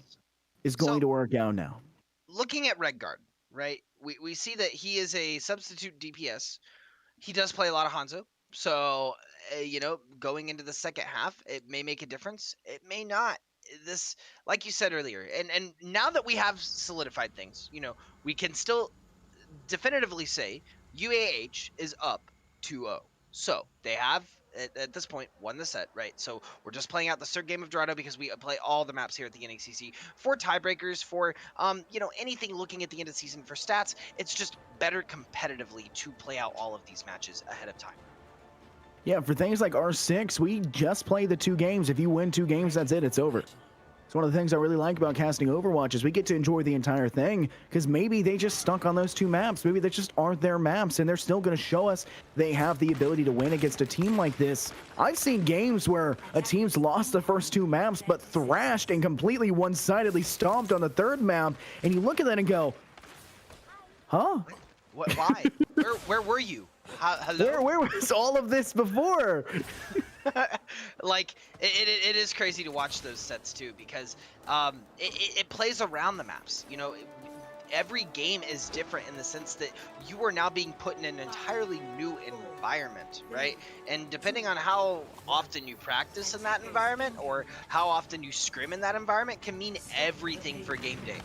Speaker 4: is going to work out now.
Speaker 5: Looking at red guard, right? We see that he is a substitute DPS. He does play a lot of Hanzo. So, you know, going into the second half, it may make a difference. It may not. This, like you said earlier, and now that we have solidified things, you know, we can still definitively say UAH is up 2-0. So they have at this point won the set, right? So we're just playing out the third game of Dorado because we play all the maps here at the NECC for tiebreakers, for you know, anything looking at the end of the season for stats. It's just better competitively to play out all of these matches ahead of time.
Speaker 4: Yeah, for things like R6, we just play the 2 games. If you win 2 games, that's it. It's over. It's one of the things I really like about casting Overwatch is we get to enjoy the entire thing because maybe they just stuck on those 2 maps. Maybe they just aren't their maps, and they're still going to show us they have the ability to win against a team like this. I've seen games where a team's lost the first 2 maps but thrashed and completely one-sidedly stomped on the 3rd map, and you look at that and go, huh?
Speaker 5: What? Why? where were you? Hello?
Speaker 4: Where was all of this before?
Speaker 5: Like, it is crazy to watch those sets too, because it plays around the maps. You know, every game is different in the sense that you are now being put in an entirely new environment, right? And depending on how often you practice in that environment or how often you scrim in that environment can mean everything for game day.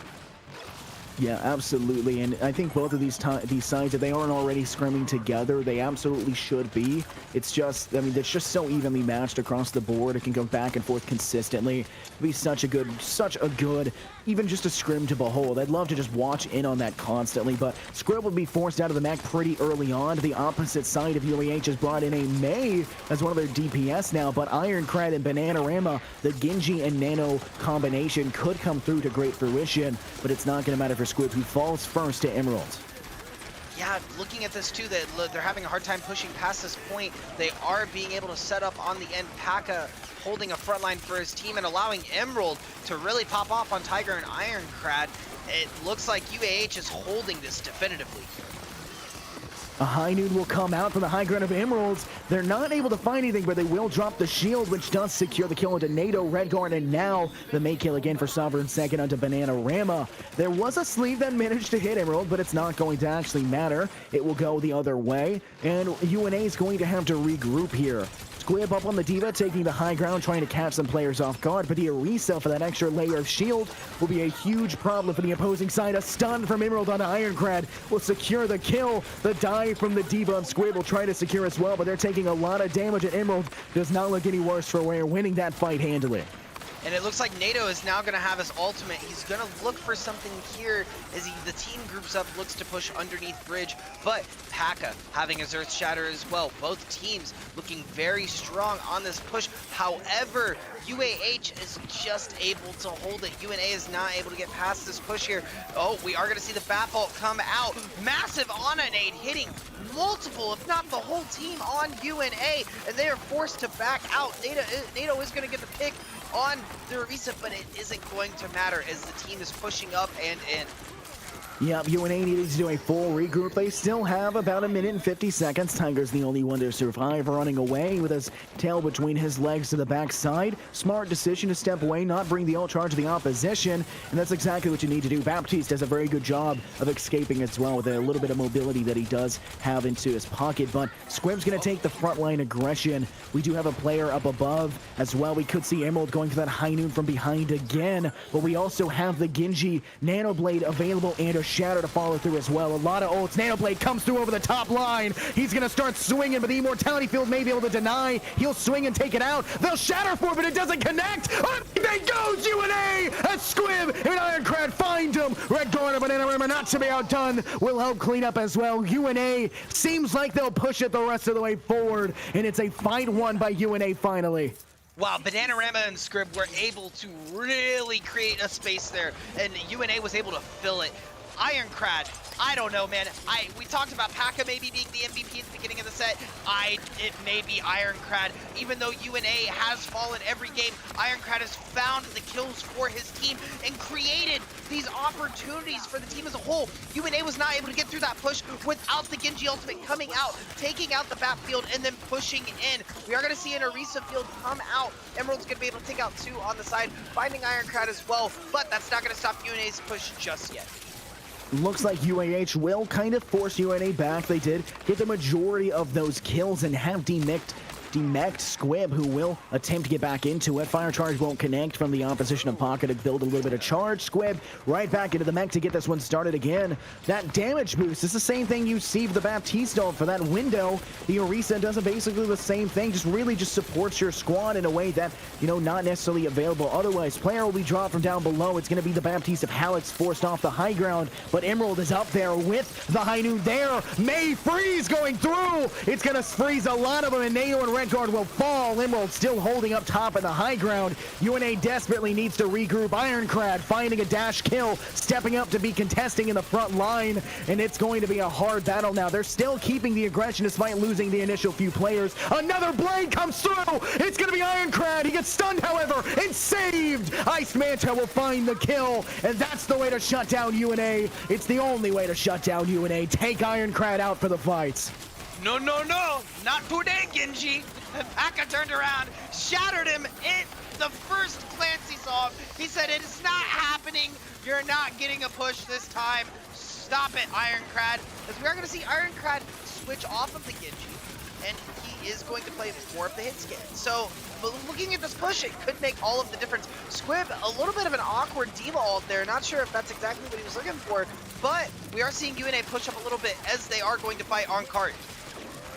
Speaker 4: Yeah, absolutely, and I think both of these sides, if they aren't already scrimming together, they absolutely should be. It's just, I mean, it's just so evenly matched across the board. It can go back and forth consistently. It'd be such a good, even just a scrim to behold. I'd love to just watch in on that constantly, but Scrib would be forced out of the map pretty early on. The opposite side of UAH has brought in a May as one of their DPS now, but Ironcrad and Bananarama, the Genji and Nano combination could come through to great fruition, but it's not going to matter for Squib, who falls first to Emerald.
Speaker 5: Yeah, looking at this too, they're having a hard time pushing past this point. They are being able to set up on the end. Paka holding a front line for his team and allowing Emerald to really pop off on Tiger and Ironcrad. It looks like UAH is holding this definitively.
Speaker 4: A high noon will come out from the high ground of Emeralds. They're not able to find anything, but they will drop the shield, which does secure the kill into NATO, Redguard, and now the May kill again for Sovereign second onto Bananarama. There was a sleeve that managed to hit Emerald, but it's not going to actually matter. It will go the other way, and UNA is going to have to regroup here. It's Squib up on the Diva, taking the high ground, trying to catch some players off guard, but the Orisa for that extra layer of shield will be a huge problem for the opposing side. A stun from Emerald on Ironcrad will secure the kill. The dive from the Diva and Squib will try to secure as well, but they're taking a lot of damage, and Emerald does not look any worse for wear, winning that fight handily.
Speaker 5: And it looks like NATO is now going to have his ultimate. He's going to look for something here as the team groups up, looks to push underneath bridge. But Paka having his Earth Shatter as well. Both teams looking very strong on this push. However, UAH is just able to hold it. UNA is not able to get past this push here. Oh, we are going to see the Bat Vault come out. Massive Ana nade hitting multiple, if not the whole team on UNA. And they are forced to back out. NATO is going to get the pick on the Orisa, but it isn't going to matter as the team is pushing up and in.
Speaker 4: Yep, UNA needed to do a full regroup. They still have about 1 minute and 50 seconds. Tiger's the only one to survive, running away with his tail between his legs to the backside. Smart decision to step away, not bring the ult charge to the opposition, and that's exactly what you need to do. Baptiste does a very good job of escaping as well with a little bit of mobility that he does have into his pocket, but Squib's going to take the frontline aggression. We do have a player up above as well. We could see Emerald going for that high noon from behind again, but we also have the Genji Nano Blade available and a Shatter to follow through as well. A lot of ults. Nanoblade comes through over the top line. He's going to start swinging, but the Immortality Field may be able to deny. He'll swing and take it out. They'll Shatter for it, but it doesn't connect. Up they goes UNA as Squib and Ironcrad find him. Red Guard and Bananarama, not to be outdone, will help clean up as well. UNA seems like they'll push it the rest of the way forward, and it's a fight won by UNA finally.
Speaker 5: Wow, Bananarama and Squib were able to really create a space there, and UNA was able to fill it. Ironcrad, I don't know, man. We talked about Paka maybe being the MVP at the beginning of the set. It may be Ironcrad. Even though UNA has fallen every game, Ironcrad has found the kills for his team and created these opportunities for the team as a whole. UNA was not able to get through that push without the Genji ultimate coming out, taking out the Bat Field, and then pushing in. We are going to see an Orisa Field come out. Emerald's going to be able to take out 2 on the side, finding Ironcrad as well, but that's not going to stop UNA's push just yet.
Speaker 4: Looks like UAH will kind of force UNA back. They did get the majority of those kills and have demeched Squib, who will attempt to get back into it. Fire charge won't connect from the opposition of Pocket to build a little bit of charge. Squib right back into the mech to get this one started again. That damage boost is the same thing you see for the Baptiste ult for that window. The Orisa does basically the same thing, just supports your squad in a way that, not necessarily available otherwise. Player will be dropped from down below. It's going to be the Baptiste of Hallex forced off the high ground, but Emerald is up there with the high noon there. May freeze going through. It's going to freeze a lot of them, and Neo and Red Guard will fall. Emerald still holding up top in the high ground. UNA desperately needs to regroup. Ironcrad finding a dash kill, stepping up to be contesting in the front line, and it's going to be a hard battle now. They're still keeping the aggression despite losing the initial few players. Another blade comes through. It's going to be Ironcrad. He gets stunned, however, and saved. Ice Manta will find the kill, and that's the way to shut down UNA. It's the only way to shut down UNA. Take Ironcrad out for the fights.
Speaker 5: No, not today, Genji. Paka turned around, shattered him. The first glance he saw him, he said, "It is not happening. You're not getting a push this time. Stop it, Ironcrad." As we are going to see Ironcrad switch off of the Genji, and he is going to play more of the hit scan. So, looking at this push, it could make all of the difference. Squib, a little bit of an awkward diva ult there. Not sure if that's exactly what he was looking for, but we are seeing UNA push up a little bit as they are going to fight on cart.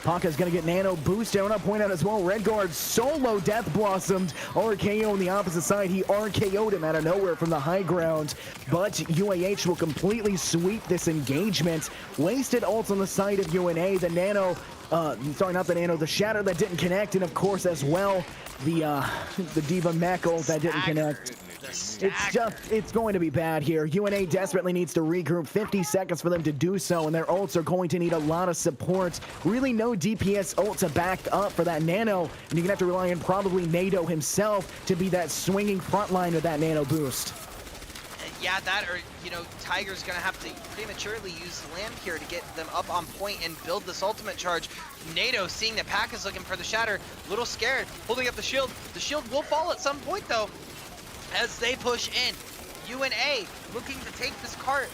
Speaker 4: Paka's going to get nano boost. I want to point out as well, Red Guard solo death blossomed. RKO on the opposite side. He RKO'd him out of nowhere from the high ground. But UAH will completely sweep this engagement. Wasted ults on the side of UNA. The nano, the shatter that didn't connect. And of course as well, the Diva mech ult that didn't connect. It's going to be bad here. UNA desperately needs to regroup. 50 seconds for them to do so, and their ults are going to need a lot of support. Really no DPS ult to back up for that nano, and you're gonna have to rely on probably NATO himself to be that swinging front line with that nano boost.
Speaker 5: Yeah, that or, Tiger's gonna have to prematurely use Land here to get them up on point and build this ultimate charge. NATO, seeing that Pack is looking for the shatter, a little scared, holding up the shield. The shield will fall at some point though, as they push in. UNA looking to take this cart.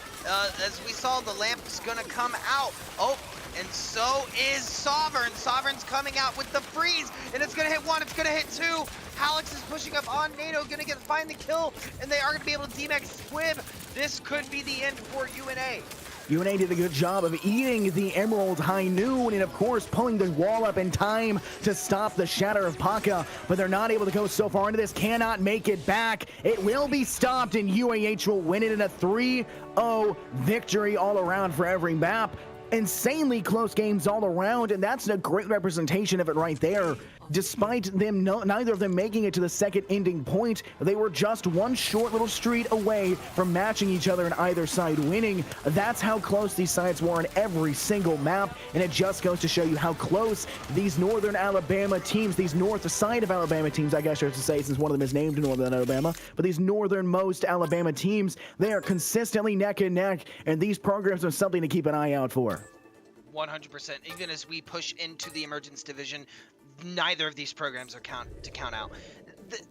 Speaker 5: As we saw, the lamp's gonna come out. Oh, and so is Sovereign. Sovereign's coming out with the freeze, and it's gonna hit one, it's gonna hit two. Alex is pushing up on NATO, gonna find the kill, and they are gonna be able to DMX Squib. This could be the end for UNA.
Speaker 4: UNA did a good job of eating the Emerald High Noon and, of course, pulling the wall up in time to stop the Shatter of Paka, but they're not able to go so far into this, cannot make it back. It will be stopped, and UAH will win it in a 3-0 victory all around for every map. Insanely close games all around, and that's a great representation of it right there. Despite them neither of them making it to the second ending point, they were just one short little street away from matching each other and either side winning. That's how close these sides were in every single map, and it just goes to show you how close these Northern Alabama teams, these north side of Alabama teams, I guess I should say, since one of them is named Northern Alabama, but these northernmost Alabama teams, they are consistently neck and neck, and these programs are something to keep an eye out for.
Speaker 5: 100%. Even as we push into the Emergence Division, neither of these programs are count out.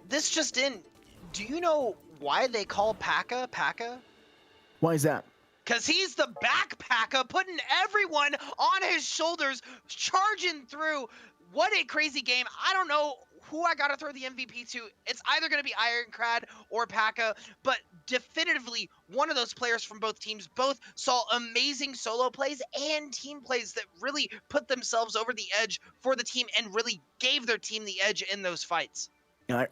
Speaker 5: This just in. Do you know why they call Paka Paka?
Speaker 4: Why is that?
Speaker 5: Because he's the backpacker, putting everyone on his shoulders, charging through. What a crazy game. I don't know who I got to throw the MVP to. It's either going to be Ironclad or Paka, but definitively one of those players from both teams both saw amazing solo plays and team plays that really put themselves over the edge for the team and really gave their team the edge in those fights.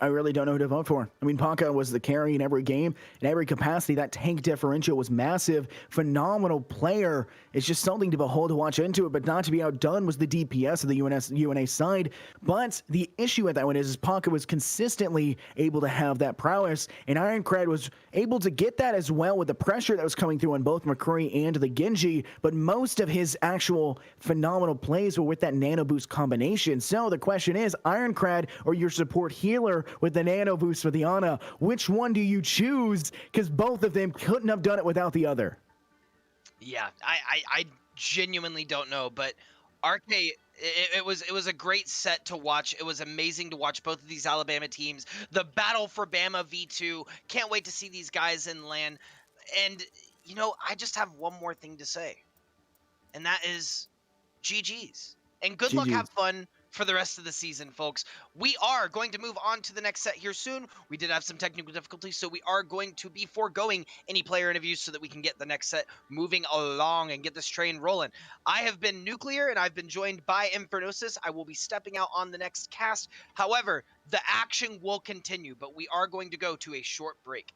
Speaker 4: I really don't know who to vote for. I mean, Paka was the carry in every game, in every capacity. That tank differential was massive. Phenomenal player. It's just something to behold, to watch into it, but not to be outdone was the DPS of the UNA side. But the issue with that one is Paka was consistently able to have that prowess, and Ironclad was able to get that as well with the pressure that was coming through on both McCree and the Genji, but most of his actual phenomenal plays were with that nano boost combination. So the question is, Ironclad or your support healer with the nano boost with the Ana, which one do you choose? Because both of them couldn't have done it without the other.
Speaker 5: Yeah, I genuinely don't know, but RK, it was a great set to watch. It was amazing to watch both of these Alabama teams. The battle for Bama V2. Can't wait to see these guys in LAN. And, you know, I just have one more thing to say, and that is GG's. And good luck, have fun for the rest of the season, folks. We are going to move on to the next set here soon. We did have some technical difficulties, so we are going to be foregoing any player interviews so that we can get the next set moving along and get this train rolling. I have been Nuclear, and I've been joined by Infernosis. I will be stepping out on the next cast. However, the action will continue, but we are going to go to a short break.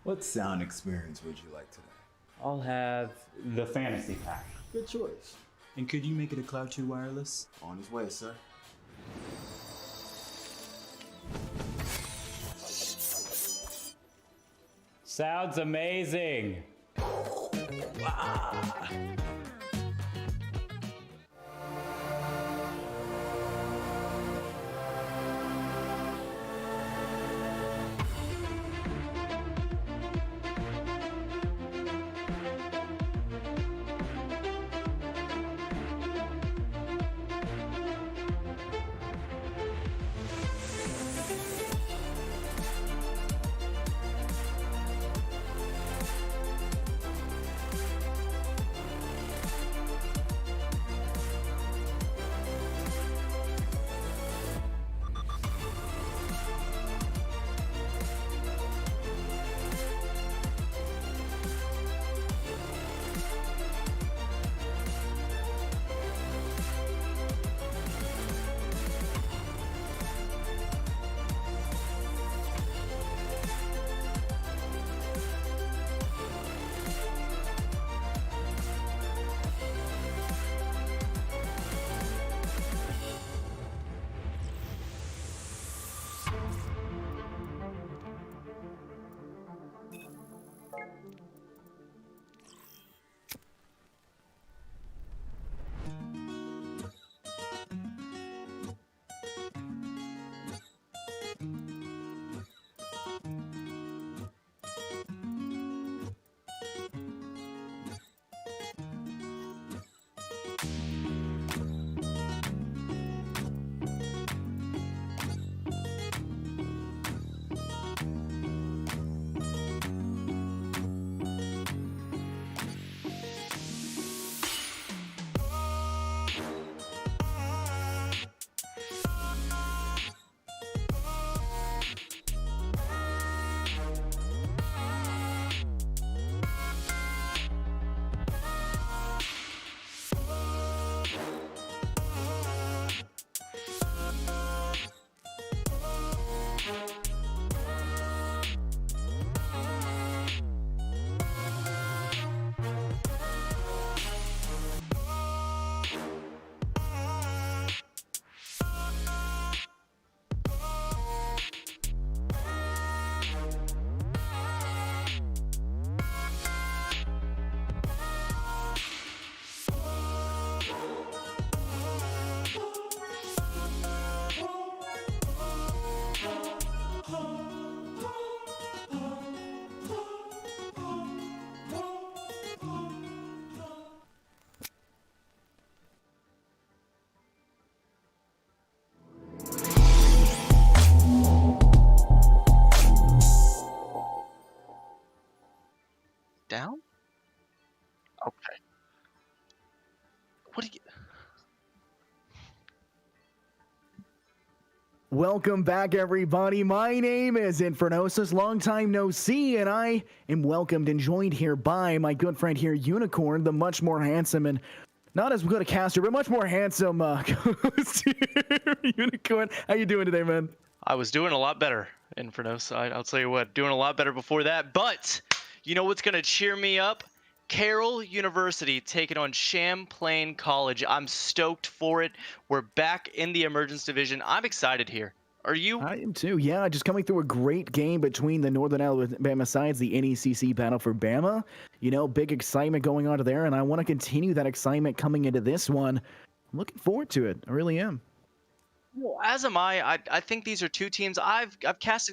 Speaker 1: What sound experience would you like today?
Speaker 2: I'll have the fantasy pack.
Speaker 1: Good choice.
Speaker 3: And could you make it a Cloud 2 wireless?
Speaker 1: On his way, sir.
Speaker 2: Sounds amazing.
Speaker 7: Okay. What do you?
Speaker 4: Welcome back, everybody. My name is Infernosis, long time no see, and I am welcomed and joined here by my good friend here, Unicorn, the much more handsome and not as good a caster, but much more handsome host here. Unicorn, how you doing today, man?
Speaker 7: I was doing a lot better, Infernos. I'll tell you what, doing a lot better before that. But you know what's gonna cheer me up? Carroll University taking on Champlain College. I'm stoked for it. We're back in the Emergence Division. I'm excited here. Are you?
Speaker 4: I am too. Yeah, just coming through a great game between the Northern Alabama sides, the NECC battle for Bama. You know, big excitement going on there, and I want to continue that excitement coming into this one. I'm looking forward to it. I really am.
Speaker 7: Well, as am I. I think these are two teams I've casted